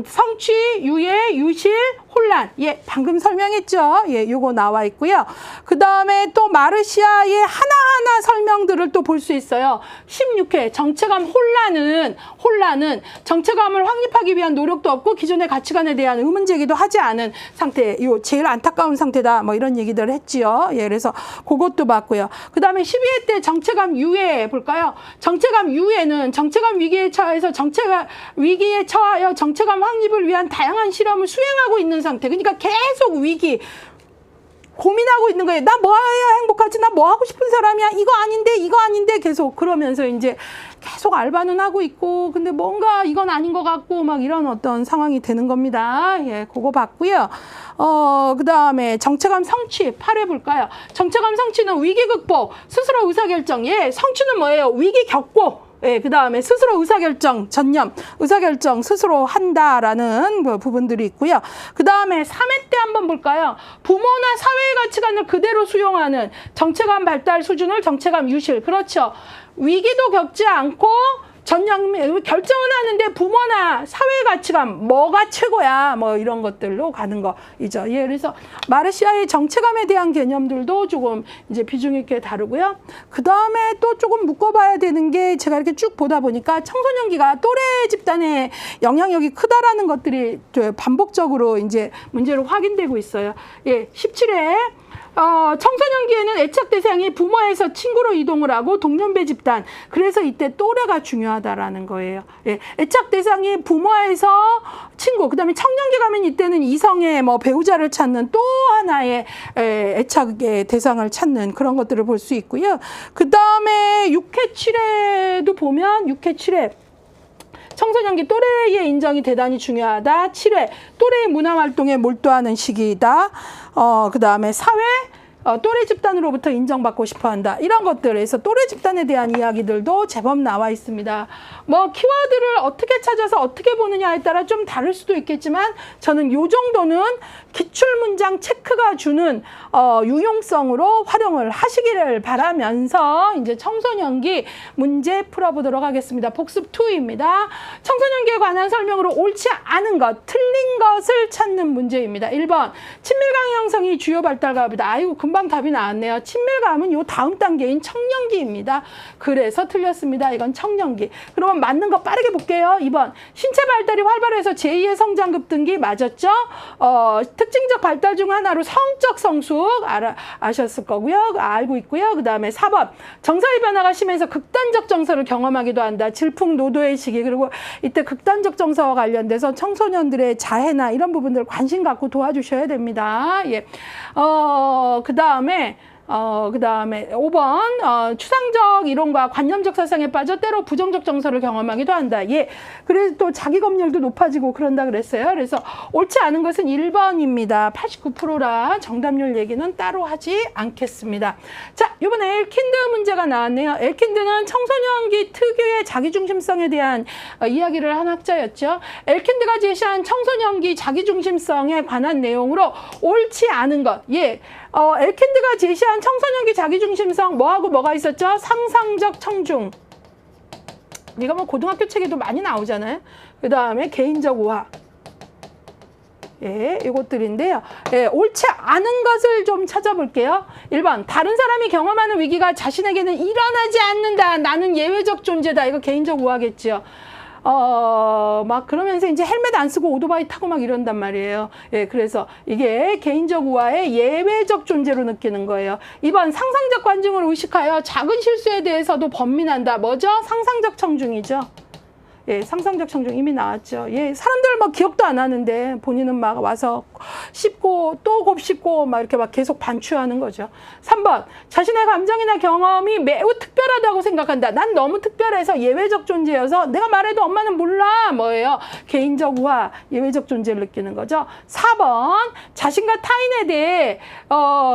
성취, 유예, 유실, 혼란. 예, 방금 설명했죠. 예, 요거 나와 있고요. 그 다음에 또 마르시아의 하나하나 설명들을 또 볼 수 있어요. 16회 정체감 혼란은 정체감을 확립하기 위한 노력도 없고 기존의 가치관에 대한 의문 제기도 하지 않은 상태. 요 제일 안타까운 상태다. 뭐 이런 얘기들을 했지요. 예, 그래서 그것도 봤고요. 그 다음에 12회 때 정체감 유예 볼까요? 정체감 유예는 정체감 위기에 처해서 위기에 처하여 정체감 확립을 위한 다양한 실험을 수행하고 있는 상태. 그러니까 계속 위기 고민하고 있는 거예요. 나 뭐 해야 행복하지? 나 뭐 하고 싶은 사람이야? 이거 아닌데 계속 그러면서 이제 계속 알바는 하고 있고 근데 뭔가 이건 아닌 것 같고 막 이런 어떤 상황이 되는 겁니다. 예, 그거 봤고요. 그 다음에 정체감 성취 8회 볼까요? 정체감 성취는 위기 극복, 스스로 의사결정. 예, 성취는 뭐예요? 위기 겪고 예, 그 다음에 스스로 의사결정, 전념, 의사결정 스스로 한다라는 부분들이 있고요. 그 다음에 3회 때 한번 볼까요? 부모나 사회의 가치관을 그대로 수용하는 정체감 발달 수준을 정체감 유실. 그렇죠. 위기도 겪지 않고 전념, 결정은 하는데 부모나 사회 가치관 뭐가 최고야 뭐 이런 것들로 가는 거이죠. 예, 그래서 마르시아의 정체감에 대한 개념들도 조금 이제 비중 있게 다루고요. 그 다음에 또 조금 묶어봐야 되는 게 제가 이렇게 쭉 보다 보니까 청소년기가 또래 집단의 영향력이 크다라는 것들이 반복적으로 이제 문제로 확인되고 있어요. 예, 17회 청소년기에는 애착 대상이 부모에서 친구로 이동을 하고 동년배 집단. 그래서 이때 또래가 중요하다라는 거예요. 예, 애착 대상이 부모에서 친구. 그다음에 청년기 가면 이때는 이성의 뭐 배우자를 찾는 또 하나의 애착의 대상을 찾는 그런 것들을 볼 수 있고요. 그다음에 6회 7회도 보면 6회 7회 청소년기 또래의 인정이 대단히 중요하다. 7회 또래의 문화활동에 몰두하는 시기이다. 그 다음에 사회 또래 집단으로부터 인정받고 싶어한다. 이런 것들에서 또래 집단에 대한 이야기들도 제법 나와 있습니다. 뭐 키워드를 어떻게 찾아서 어떻게 보느냐에 따라 좀 다를 수도 있겠지만 저는 요 정도는 기출문장 체크가 주는 유용성으로 활용을 하시기를 바라면서 이제 청소년기 문제 풀어보도록 하겠습니다. 복습 2입니다. 청소년기에 관한 설명으로 옳지 않은 것, 틀린 것을 찾는 문제입니다. 1번 친밀감 형성이 주요 발달갑이다. 아이고 금방 답이 나왔네요. 친밀감은 요 다음 단계인 청년기입니다. 그래서 틀렸습니다. 이건 청년기. 그러면 맞는 거 빠르게 볼게요. 2번 신체 발달이 활발해서 제2의 성장급 등기 맞았죠? 특징적 발달 중 하나로 성적 성숙 아셨을 거고요. 알고 있고요. 그 다음에 4번 정서의 변화가 심해서 극단적 정서를 경험하기도 한다. 질풍노도의 시기. 그리고 이때 극단적 정서와 관련돼서 청소년들의 자해나 이런 부분들 관심 갖고 도와주셔야 됩니다. 예. 그 다음에 5번 추상적 이론과 관념적 사상에 빠져 때로 부정적 정서를 경험하기도 한다. 예. 그래서 또 자기 검열도 높아지고 그런다 그랬어요. 그래서 옳지 않은 것은 1번입니다. 89%라 정답률 얘기는 따로 하지 않겠습니다. 자, 이번에 엘킨드 문제가 나왔네요. 엘킨드는 청소년기 특유의 자기중심성에 대한 이야기를 한 학자였죠. 엘킨드가 제시한 청소년기 자기중심성에 관한 내용으로 옳지 않은 것. 예. 엘킨드가 제시한 청소년기 자기중심성 뭐하고 뭐가 있었죠? 상상적 청중. 이거 뭐 고등학교 책에도 많이 나오잖아요. 그 다음에 개인적 우화. 예, 이것들인데요. 예, 옳지 않은 것을 좀 찾아볼게요. 1번 다른 사람이 경험하는 위기가 자신에게는 일어나지 않는다. 나는 예외적 존재다. 이거 개인적 우화겠죠. 막 그러면서 이제 헬멧 안 쓰고 오토바이 타고 막 이런단 말이에요. 예, 그래서 이게 개인적 우화의 예외적 존재로 느끼는 거예요. 2번 상상적 관중을 의식하여 작은 실수에 대해서도 번민한다. 뭐죠? 상상적 청중이죠. 예, 상상적 청중 이미 나왔죠. 예, 사람들 막 기억도 안 하는데 본인은 막 와서 씹고 또 곱씹고 막 이렇게 막 계속 반추하는 거죠. 3번 자신의 감정이나 경험이 매우 특별하다고 생각한다. 난 너무 특별해서 예외적 존재여서 내가 말해도 엄마는 몰라. 뭐예요? 개인적 우화, 예외적 존재를 느끼는 거죠. 4번 자신과 타인에 대해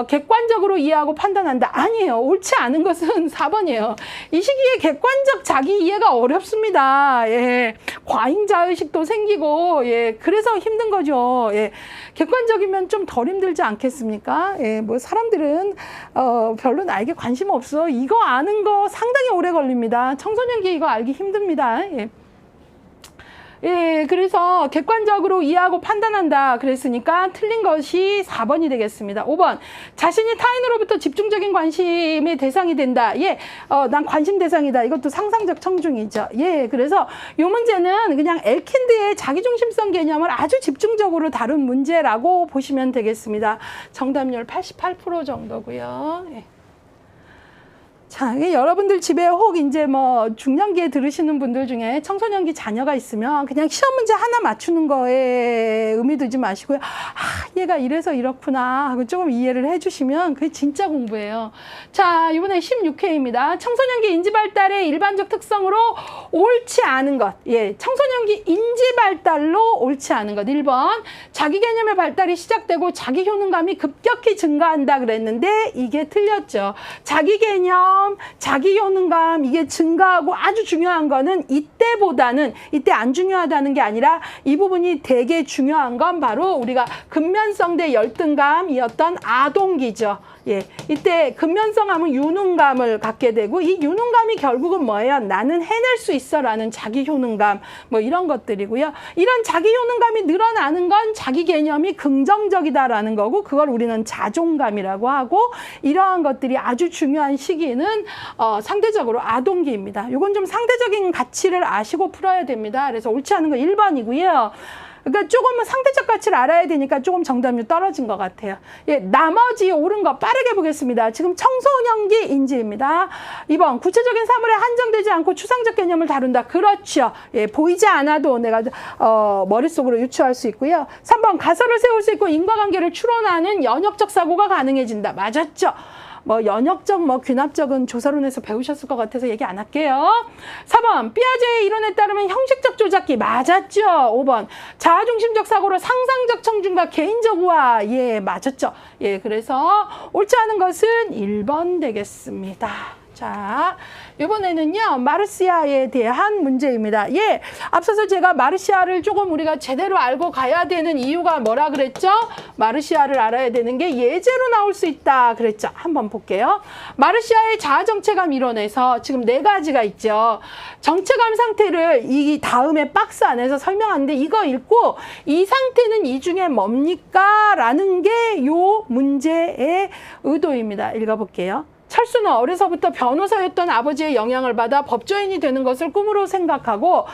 객관적으로 이해하고 판단한다. 아니에요. 옳지 않은 것은 4번이에요. 이 시기에 객관적 자기 이해가 어렵습니다. 예, 과잉자의식도 생기고, 예, 그래서 힘든 거죠. 예, 객관적이면 좀 덜 힘들지 않겠습니까? 예, 뭐 사람들은 별로 나에게 관심 없어. 이거 아는 거 상당히 오래 걸립니다. 청소년기 이거 알기 힘듭니다. 예. 예, 그래서 객관적으로 이해하고 판단한다 그랬으니까 틀린 것이 4번이 되겠습니다. 5번 자신이 타인으로부터 집중적인 관심의 대상이 된다. 예, 난 관심 대상이다. 이것도 상상적 청중이죠. 예, 그래서 이 문제는 그냥 엘킨드의 자기중심성 개념을 아주 집중적으로 다룬 문제라고 보시면 되겠습니다. 정답률 88% 정도고요. 예. 자, 여러분들 집에 혹 이제 뭐 중년기에 들으시는 분들 중에 청소년기 자녀가 있으면 그냥 시험 문제 하나 맞추는 거에 의미 두지 마시고요. 아, 얘가 이래서 이렇구나 하고 조금 이해를 해주시면 그게 진짜 공부예요. 자, 이번에 16회입니다. 청소년기 인지 발달의 일반적 특성으로 옳지 않은 것. 예, 청소년기 인지 발달로 옳지 않은 것. 1번 자기 개념의 발달이 시작되고 자기 효능감이 급격히 증가한다 그랬는데 이게 틀렸죠. 자기 개념 자기 효능감 이게 증가하고 아주 중요한 거는 이때보다는 이때 안 중요하다는 게 아니라 이 부분이 되게 중요한 건 바로 우리가 근면성 대 열등감이었던 아동기죠. 예, 이때 근면성 하면 유능감을 갖게 되고 이 유능감이 결국은 뭐예요? 나는 해낼 수 있어 라는 자기 효능감 뭐 이런 것들이고요. 이런 자기 효능감이 늘어나는 건 자기 개념이 긍정적이다라는 거고 그걸 우리는 자존감이라고 하고 이러한 것들이 아주 중요한 시기는 상대적으로 아동기입니다. 이건 좀 상대적인 가치를 아시고 풀어야 됩니다. 그래서 옳지 않은 거 1번이고요. 그러니까 조금은 상대적 가치를 알아야 되니까 조금 정답률 떨어진 것 같아요. 예, 나머지 옳은 거 빠르게 보겠습니다. 지금 청소년기 인지입니다. 2번 구체적인 사물에 한정되지 않고 추상적 개념을 다룬다. 그렇죠. 예, 보이지 않아도 내가 머릿속으로 유추할 수 있고요. 3번 가설을 세울 수 있고 인과관계를 추론하는 연역적 사고가 가능해진다. 맞았죠. 뭐 연역적, 뭐 귀납적은 조사론에서 배우셨을 것 같아서 얘기 안 할게요. 4번 피아제의 이론에 따르면 형식적 조작기. 맞았죠. 5번 자아중심적 사고로 상상적 청중과 개인적 우화. 예, 맞았죠. 예, 그래서 옳지 않은 것은 1번 되겠습니다. 자, 이번에는요, 마르시아에 대한 문제입니다. 예, 앞서서 제가 마르시아를 조금 우리가 제대로 알고 가야 되는 이유가 뭐라 그랬죠? 마르시아를 알아야 되는 게 예제로 나올 수 있다 그랬죠. 한번 볼게요. 마르시아의 자아정체감 이론에서 지금 4가지가 있죠. 정체감 상태를 이 다음에 박스 안에서 설명하는데 이거 읽고 이 상태는 이 중에 뭡니까? 라는 게 요 문제의 의도입니다. 읽어볼게요. 철수는 어려서부터 변호사였던 아버지의 영향을 받아 법조인이 되는 것을 꿈으로 생각하고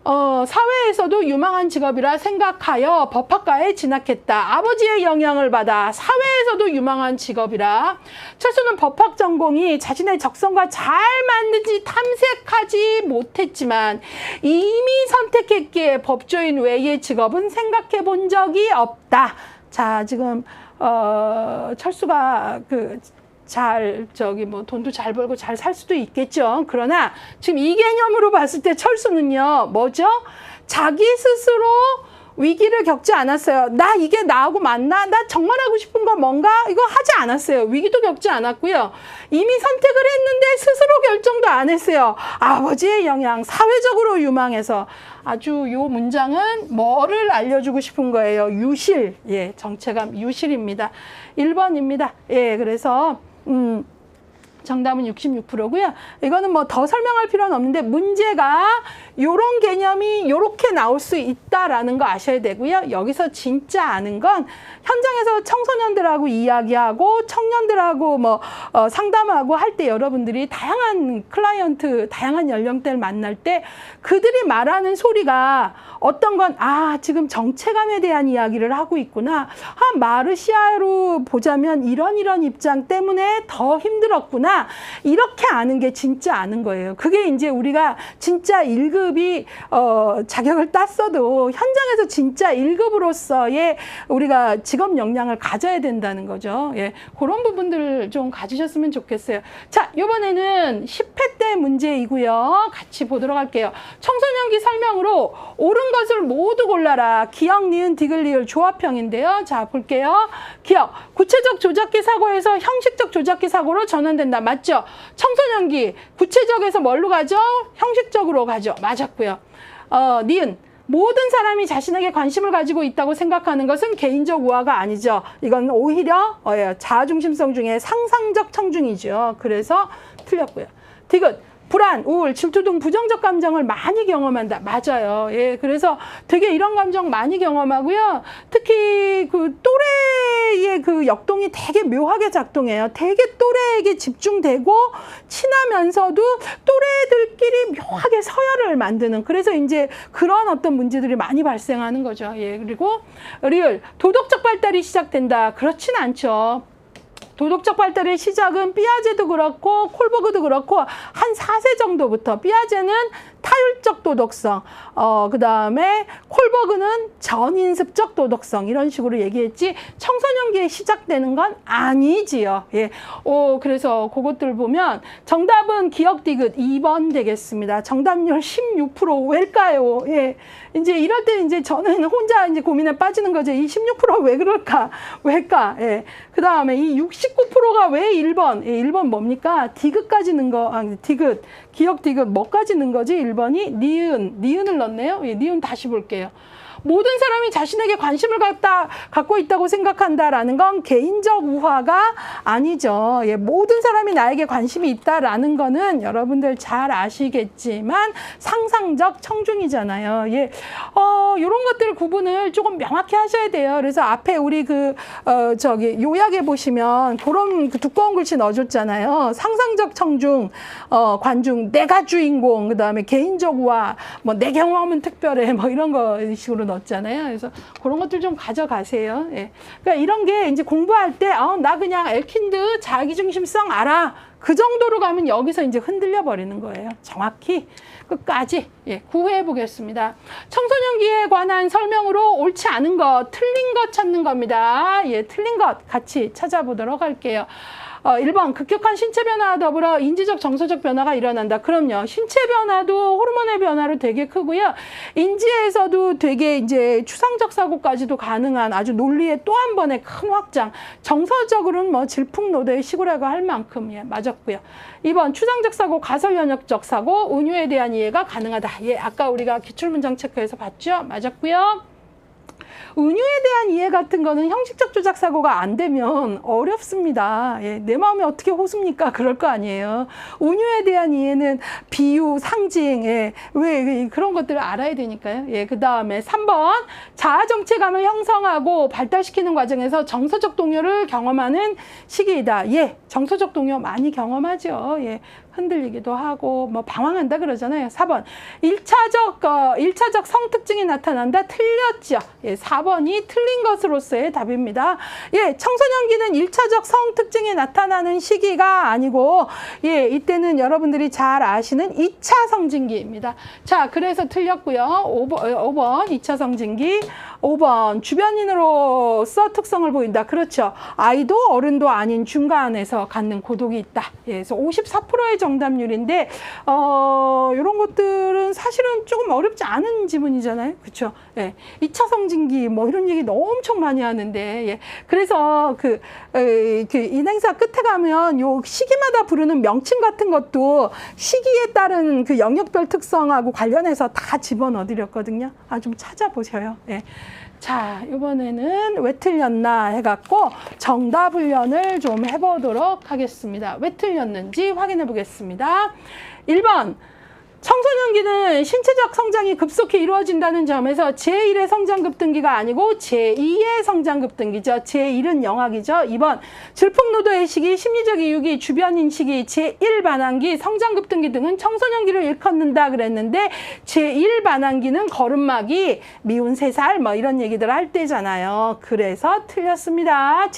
사회에서도 유망한 직업이라 생각하여 법학과에 진학했다. 아버지의 영향을 받아 사회에서도 유망한 직업이라. 철수는 법학 전공이 자신의 적성과 잘 맞는지 탐색하지 못했지만 이미 선택했기에 법조인 외의 직업은 생각해 본 적이 없다. 자, 지금 철수가 돈도 잘 벌고 잘 살 수도 있겠죠. 그러나 지금 이 개념으로 봤을 때 철수는요, 뭐죠? 자기 스스로 위기를 겪지 않았어요. 나 이게 나하고 맞나? 나 정말 하고 싶은 거 뭔가? 이거 하지 않았어요. 위기도 겪지 않았고요. 이미 선택을 했는데 스스로 결정도 안 했어요. 아버지의 영향, 사회적으로 유망해서. 아주 요 문장은 뭐를 알려주고 싶은 거예요? 유실. 예, 정체감 유실입니다. 1번입니다. 예, 그래서 정답은 66%고요. 이거는 뭐 더 설명할 필요는 없는데 문제가 요런 개념이 요렇게 나올 수 있다라는 거 아셔야 되고요. 여기서 진짜 아는 건 현장에서 청소년들하고 이야기하고 청년들하고 상담하고 할 때 여러분들이 다양한 클라이언트, 다양한 연령대를 만날 때 그들이 말하는 소리가 어떤 건 지금 정체감에 대한 이야기를 하고 있구나. 마르시아로 보자면 이런 입장 때문에 더 힘들었구나. 이렇게 아는 게 진짜 아는 거예요. 그게 이제 우리가 진짜 1급이 자격을 땄어도 현장에서 진짜 1급으로서의 우리가 직업 역량을 가져야 된다는 거죠. 예, 그런 부분들을 좀 가지셨으면 좋겠어요. 자, 이번에는 10회 때 문제이고요. 같이 보도록 할게요. 청소년기 설명으로 옳은 것을 모두 골라라. 기억, 니은, 디귿, 리을 조합형인데요. 자, 볼게요. 기억, 구체적 조작기 사고에서 형식적 조작기 사고로 전환된다. 맞죠? 청소년기, 구체적에서 뭘로 가죠? 형식적으로 가죠. 맞았고요. 니은, 모든 사람이 자신에게 관심을 가지고 있다고 생각하는 것은 개인적 우화가 아니죠. 이건 오히려 자아중심성 중에 상상적 청중이죠. 그래서 틀렸고요. 디귿, 불안, 우울, 질투 등 부정적 감정을 많이 경험한다. 맞아요. 예, 그래서 되게 이런 감정 많이 경험하고요. 특히 그 또래의 그 역동이 되게 묘하게 작동해요. 되게 또래에게 집중되고 친하면서도 또래들끼리 묘하게 서열을 만드는, 그래서 이제 그런 어떤 문제들이 많이 발생하는 거죠. 예, 그리고 리을, 도덕적 발달이 시작된다. 그렇진 않죠. 도덕적 발달의 시작은 피아제도 그렇고 콜버그도 그렇고 한 4세 정도부터, 피아제는 타율적 도덕성, 그 다음에 콜버그는 전인습적 도덕성, 이런 식으로 얘기했지 청소년기에 시작되는 건 아니지요. 예. 그래서 그것들 보면 정답은 기억 디귿 2번 되겠습니다. 정답률 16%. 왜일까요? 예. 이제 이럴 때 이제 저는 혼자 이제 고민에 빠지는 거죠. 이 16%가 왜 그럴까? 왜일까? 예. 그 다음에 이 69%가 왜 1번? 예, 1번 뭡니까? 디귿까지 넣은 거, 디귿, 기억 디귿 뭐까지 넣은 거지? 1번이 니은을 넣었네요. 예, 니은 다시 볼게요. 모든 사람이 자신에게 관심을 갖고 있다고 생각한다라는 건 개인적 우화가 아니죠. 예, 모든 사람이 나에게 관심이 있다라는 거는 여러분들 잘 아시겠지만 상상적 청중이잖아요. 예, 이런 것들 구분을 조금 명확히 하셔야 돼요. 그래서 앞에 우리 요약에 보시면 그런 두꺼운 글씨 넣어줬잖아요. 상상적 청중, 관중, 내가 주인공, 그 다음에 개인적 우화, 뭐 내 경험은 특별해, 뭐 이런 거 식으로 넣었잖아요. 그래서 그런 것들 좀 가져가세요. 예. 그러니까 이런 게 이제 공부할 때, 나 그냥 엘킨드 자기중심성 알아. 그 정도로 가면 여기서 이제 흔들려 버리는 거예요. 정확히 끝까지 구해해 보겠습니다. 청소년기에 관한 설명으로 옳지 않은 것, 틀린 것 찾는 겁니다. 예, 틀린 것 같이 찾아보도록 할게요. 1번 급격한 신체 변화와 더불어 인지적 정서적 변화가 일어난다. 그럼요. 신체 변화도 호르몬의 변화로 되게 크고요. 인지에서도 되게 이제 추상적 사고까지도 가능한 아주 논리의 또 한 번의 큰 확장. 정서적으로는 뭐 질풍노도의 시구라고 할 만큼 맞았고요. 2번 추상적 사고, 가설연역적 사고, 은유에 대한 이해가 가능하다. 예, 아까 우리가 기출문장 체크에서 봤죠? 맞았고요. 은유에 대한 이해 같은 거는 형식적 조작 사고가 안 되면 어렵습니다. 예, 내 마음이 어떻게 호습니까? 그럴 거 아니에요. 은유에 대한 이해는 비유, 상징, 왜 그런 것들을 알아야 되니까요. 예, 그 다음에 3번 자아 정체감을 형성하고 발달시키는 과정에서 정서적 동요를 경험하는 시기이다. 예, 정서적 동요 많이 경험하죠. 예. 흔들리기도 하고 뭐 방황한다 그러잖아요. 4번 1차적 성특징이 나타난다. 틀렸죠. 예, 4번이 틀린 것으로서의 답입니다. 예, 청소년기는 1차적 성특징이 나타나는 시기가 아니고 이때는 여러분들이 잘 아시는 2차 성징기입니다. 자, 그래서 틀렸고요. 5번 2차 성징기. 5번 주변인으로서 특성을 보인다. 그렇죠. 아이도 어른도 아닌 중간에서 갖는 고독이 있다. 예, 그래서 54%의 정답률인데 이런 것들은 사실은 조금 어렵지 않은 지문이잖아요. 그렇죠. 예, 2차 성징기 뭐 이런 얘기 엄청 많이 하는데 예, 그래서 그 인행사 끝에 가면 요 시기마다 부르는 명칭 같은 것도 시기에 따른 그 영역별 특성하고 관련해서 다 집어넣어드렸거든요. 좀 찾아보셔요. 예. 자, 이번에는 왜 틀렸나 해갖고 정답 훈련을 좀 해보도록 하겠습니다. 왜 틀렸는지 확인해 보겠습니다. 1번 청소년기는 신체적 성장이 급속히 이루어진다는 점에서 제1의 성장급등기가 아니고 제2의 성장급등기죠. 제1은 영악이죠. 2번 질풍노도의 시기, 심리적 이유기, 주변인 시기, 제1반항기, 성장급등기 등은 청소년기를 일컫는다 그랬는데 제1반항기는 걸음마기, 미운 3살 뭐 이런 얘기들 할 때잖아요. 그래서 틀렸습니다.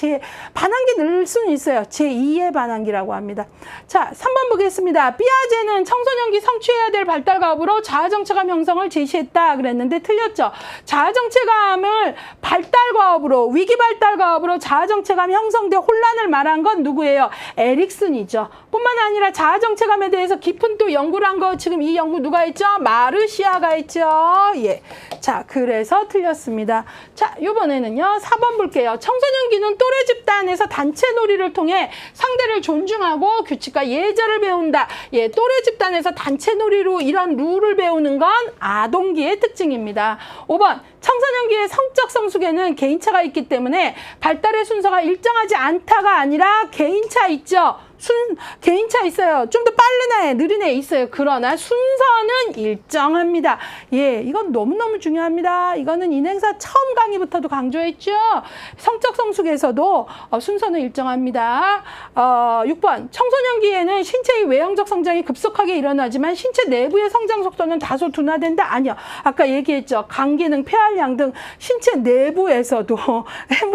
반항기 늘 수는 있어요. 제2의 반항기라고 합니다. 자, 3번 보겠습니다. 피아제는 청소년기 성취해야 될 발달과업으로 자아정체감 형성을 제시했다 그랬는데 틀렸죠. 자아정체감을 발달과업으로 위기발달과업으로 자아정체감 형성돼 혼란을 말한 건 누구예요? 에릭슨이죠. 뿐만 아니라 자아정체감에 대해서 깊은 또 연구를 한 거 지금 이 연구 누가 했죠? 마르시아가 했죠. 예. 자, 그래서 틀렸습니다. 자, 이번에는요 4번 볼게요. 청소년기는 또래 집단에서 단체 놀이를 통해 상대를 존중하고 규칙과 예절을 배운다. 예, 또래 집단에서 단체 놀이로 이런 룰을 배우는 건 아동기의 특징입니다. 5번 청소년기의 성적 성숙에는 개인차가 있기 때문에 발달의 순서가 일정하지 않다가 아니라 개인차 있죠. 개인차 있어요. 좀 더 빠른 애, 느린 애 있어요. 그러나 순서는 일정합니다. 예, 이건 너무너무 중요합니다. 이거는 인행사 처음 강의부터도 강조했죠. 성적 성숙에서도 순서는 일정합니다. 6번 청소년기에는 신체의 외형적 성장이 급속하게 일어나지만 신체 내부의 성장 속도는 다소 둔화된다. 아니요. 아까 얘기했죠. 간기능, 폐활량 등 신체 내부에서도 뭐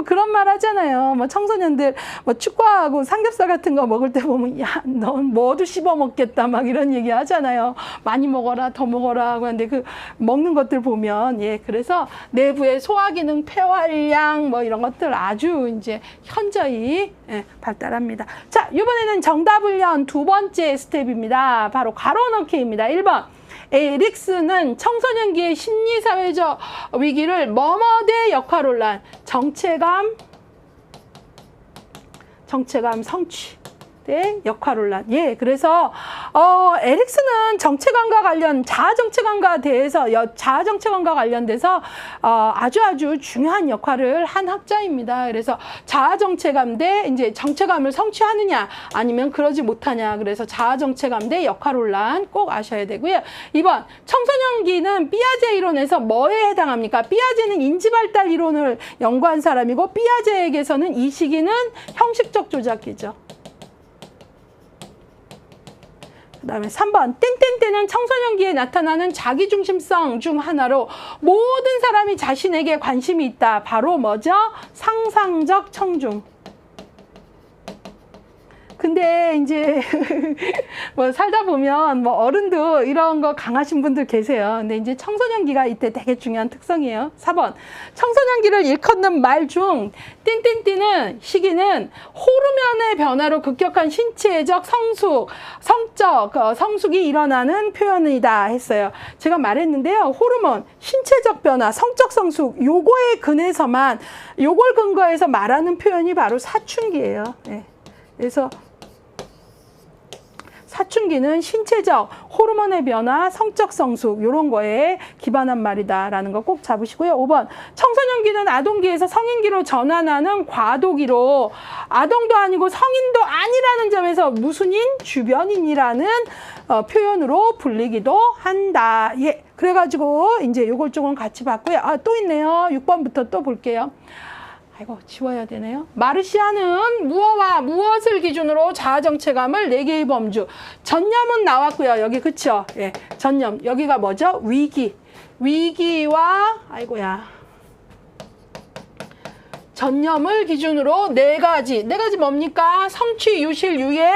그런 말 하잖아요. 뭐 청소년들 뭐 축구하고 삼겹살 같은 거 먹을 때 보면 야, 넌 뭐도 씹어 먹겠다 막 이런 얘기 하잖아요. 많이 먹어라, 더 먹어라 하고 하는데 그 먹는 것들 보면 그래서 내부의 소화기능, 폐활량 뭐 이런 것들 아주 이제 현저히 발달합니다. 자, 이번에는 정답 훈련 두 번째 스텝입니다. 바로 괄호넣기입니다. 1번 에릭슨은 청소년기의 심리사회적 위기를 뭐뭐대 역할혼란, 정체감, 성취. 네, 역할혼란. 예, 그래서 에릭슨은 정체감과 관련 자아정체감과 대해서 자아정체감과 관련돼서 아주 중요한 역할을 한 학자입니다. 그래서 자아정체감 대 이제 정체감을 성취하느냐 아니면 그러지 못하냐. 그래서 자아정체감 대 역할혼란 꼭 아셔야 되고요. 2번 청소년기는 삐아제 이론에서 뭐에 해당합니까? 삐아제는 인지발달 이론을 연구한 사람이고 삐아제에게서는 이 시기는 형식적 조작기죠. 그 다음에 3번 땡땡땡은 청소년기에 나타나는 자기중심성 중 하나로 모든 사람이 자신에게 관심이 있다. 바로 뭐죠? 상상적 청중. 근데 이제 뭐 살다 보면 뭐 어른도 이런 거 강하신 분들 계세요. 근데 이제 청소년기가 이때 되게 중요한 특성이에요. 4번 청소년기를 일컫는 말 중 띵띵띵은 시기는 호르몬의 변화로 급격한 신체적 성적 성숙이 일어나는 표현이다 했어요. 제가 말했는데요. 호르몬, 신체적 변화, 성적 성숙 요거에 근해서만 요걸 근거해서 말하는 표현이 바로 사춘기예요. 네. 그래서 사춘기는 신체적 호르몬의 변화, 성적 성숙 이런 거에 기반한 말이다라는 거 꼭 잡으시고요. 5번 청소년기는 아동기에서 성인기로 전환하는 과도기로 아동도 아니고 성인도 아니라는 점에서 무슨인? 주변인이라는 표현으로 불리기도 한다. 예, 그래가지고 이제 요걸 조금 같이 봤고요. 또 있네요. 6번부터 또 볼게요. 아이고 지워야 되네요. 마르시아는 무엇과 무엇을 기준으로 자아정체감을 4개의 범주. 전념은 나왔고요. 여기 그쵸? 예, 전념. 여기가 뭐죠? 위기와 아이고야. 전념을 기준으로 4가지. 4가지 뭡니까? 성취, 유실, 유예,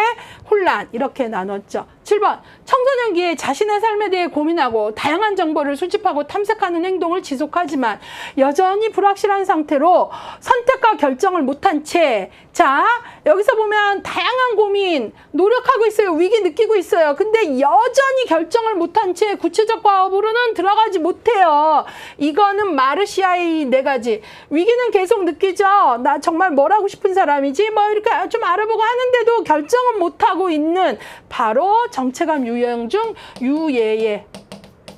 혼란 이렇게 나눴죠. 7번 청소년기에 자신의 삶에 대해 고민하고 다양한 정보를 수집하고 탐색하는 행동을 지속하지만 여전히 불확실한 상태로 선택과 결정을 못한 채 자 여기서 보면 다양한 고민 노력하고 있어요. 위기 느끼고 있어요. 근데 여전히 결정을 못한 채 구체적 과업으로는 들어가지 못해요. 이거는 마르시아의 4가지. 위기는 계속 느끼죠. 나 정말 뭘 하고 싶은 사람이지 뭐 이렇게 좀 알아보고 하는데도 결정은 못하고 있는 바로 정체감 유형 중 유예에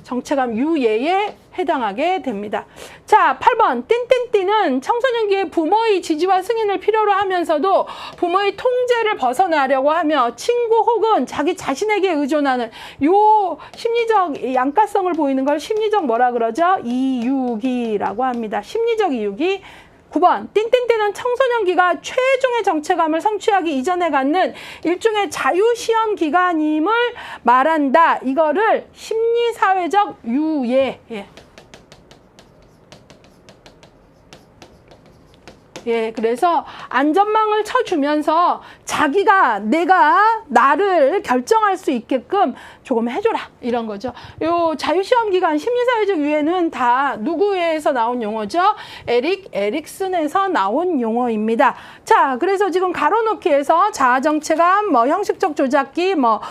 정체감 유예에 해당하게 됩니다. 자, 8번 띵띵띵은 청소년기에 부모의 지지와 승인을 필요로 하면서도 부모의 통제를 벗어나려고 하며 친구 혹은 자기 자신에게 의존하는 요 심리적 양가성을 보이는 걸 심리적 뭐라 그러죠? 이유기라고 합니다. 심리적 이유기. 9번 띵띵띵은 청소년기가 최종의 정체감을 성취하기 이전에 갖는 일종의 자유시험 기간임을 말한다. 이거를 심리사회적 유예. 예, 그래서 안전망을 쳐주면서 자기가 내가 나를 결정할 수 있게끔 조금 해줘라 이런 거죠. 요 자유시험 기간 심리사회적 유예는 다 누구에서 나온 용어죠? 에릭슨에서 나온 용어입니다. 자, 그래서 지금 가로놓기에서 자아정체감, 뭐 형식적 조작기, 뭐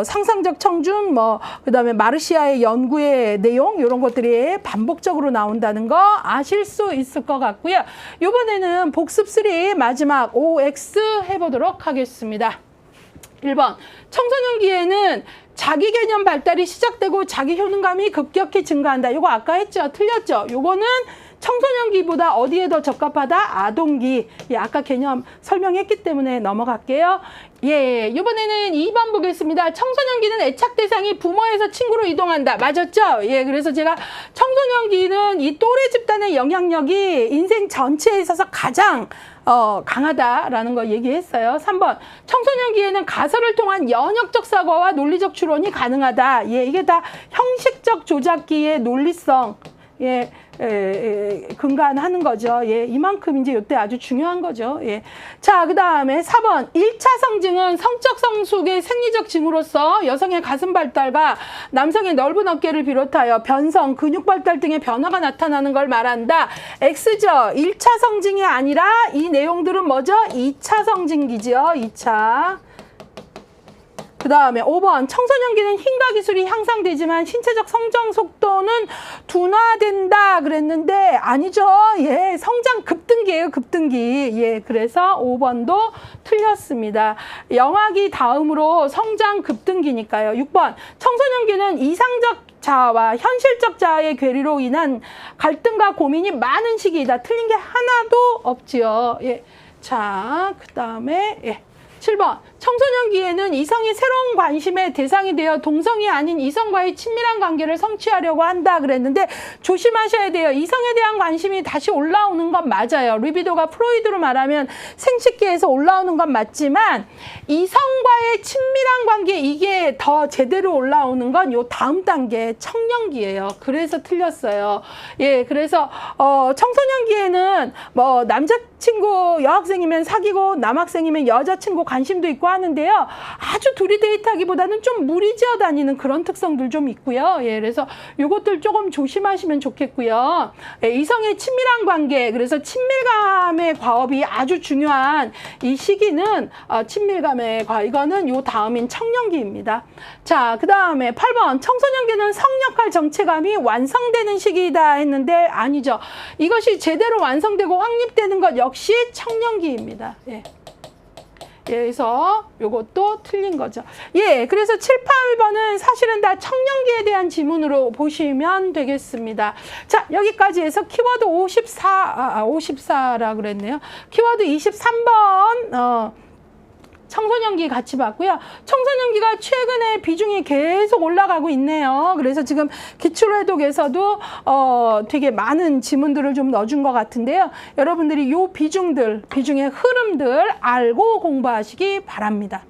상상적 청중, 뭐 그다음에 마르시아의 연구의 내용 이런 것들이 반복적으로 나온다는 거 아실 수 있을 것 같고요. 이번에는 복습 3 마지막 OX 해보도록 하겠습니다. 1번 청소년기에는 자기 개념 발달이 시작되고 자기 효능감이 급격히 증가한다. 이거 아까 했죠? 틀렸죠? 요거는 청소년기보다 어디에 더 적합하다? 아동기. 예, 아까 개념 설명했기 때문에 넘어갈게요. 예, 이번에는 2번 보겠습니다. 청소년기는 애착 대상이 부모에서 친구로 이동한다. 맞았죠? 예, 그래서 제가 청소년기는 이 또래 집단의 영향력이 인생 전체에 있어서 가장 강하다라는 거 얘기했어요. 3번 청소년기에는 가설을 통한 연역적 사고와 논리적 추론이 가능하다. 예, 이게 다 형식적 조작기의 논리성 근간하는 거죠. 예, 이만큼 이제 이때 아주 중요한 거죠. 예. 자, 그 다음에 4번 1차 성징은 성적 성숙의 생리적 징후로서 여성의 가슴 발달과 남성의 넓은 어깨를 비롯하여 변성, 근육 발달 등의 변화가 나타나는 걸 말한다. X죠. 1차 성징이 아니라 이 내용들은 뭐죠? 2차 성징기죠. 2차. 그 다음에 5번 청소년기는 힘과 기술이 향상되지만 신체적 성장 속도는 둔화된다 그랬는데 아니죠. 예, 성장 급등기예요, 급등기. 예, 그래서 5번도 틀렸습니다. 영아기 다음으로 성장 급등기니까요. 6번 청소년기는 이상적 자아와 현실적 자아의 괴리로 인한 갈등과 고민이 많은 시기이다. 틀린 게 하나도 없지요. 예. 자, 그 다음에, 예. 7번. 청소년기에는 이성이 새로운 관심의 대상이 되어 동성이 아닌 이성과의 친밀한 관계를 성취하려고 한다 그랬는데 조심하셔야 돼요. 이성에 대한 관심이 다시 올라오는 건 맞아요. 리비도가 프로이드로 말하면 생식기에서 올라오는 건 맞지만 이성과의 친밀한 관계 이게 더 제대로 올라오는 건 요 다음 단계 청년기예요. 그래서 틀렸어요. 예, 그래서 청소년기에는 뭐 남자친구 여학생이면 사귀고 남학생이면 여자친구 관심도 있고 하는데요. 아주 둘이 데이트하기보다는 좀 무리지어 다니는 그런 특성들 좀 있고요. 예, 그래서 이것들 조금 조심하시면 좋겠고요. 예, 이성의 친밀한 관계, 그래서 친밀감의 과업이 아주 중요한 이 시기는 친밀감의 과업, 이거는 요 다음인 청년기입니다. 자, 그 다음에 8번 청소년기는 성역할 정체감이 완성되는 시기이다 했는데 아니죠. 이것이 제대로 완성되고 확립되는 것 역시 청년기입니다. 예. 예, 그래서 요것도 틀린 거죠. 예, 그래서 7, 8번은 사실은 다 청년기에 대한 지문으로 보시면 되겠습니다. 자, 여기까지 해서 키워드 54라 그랬네요. 키워드 23번, 청소년기 같이 봤고요. 청소년기가 최근에 비중이 계속 올라가고 있네요. 그래서 지금 기출회독에서도 되게 많은 지문들을 좀 넣어준 것 같은데요. 여러분들이 요 비중의 흐름들 알고 공부하시기 바랍니다.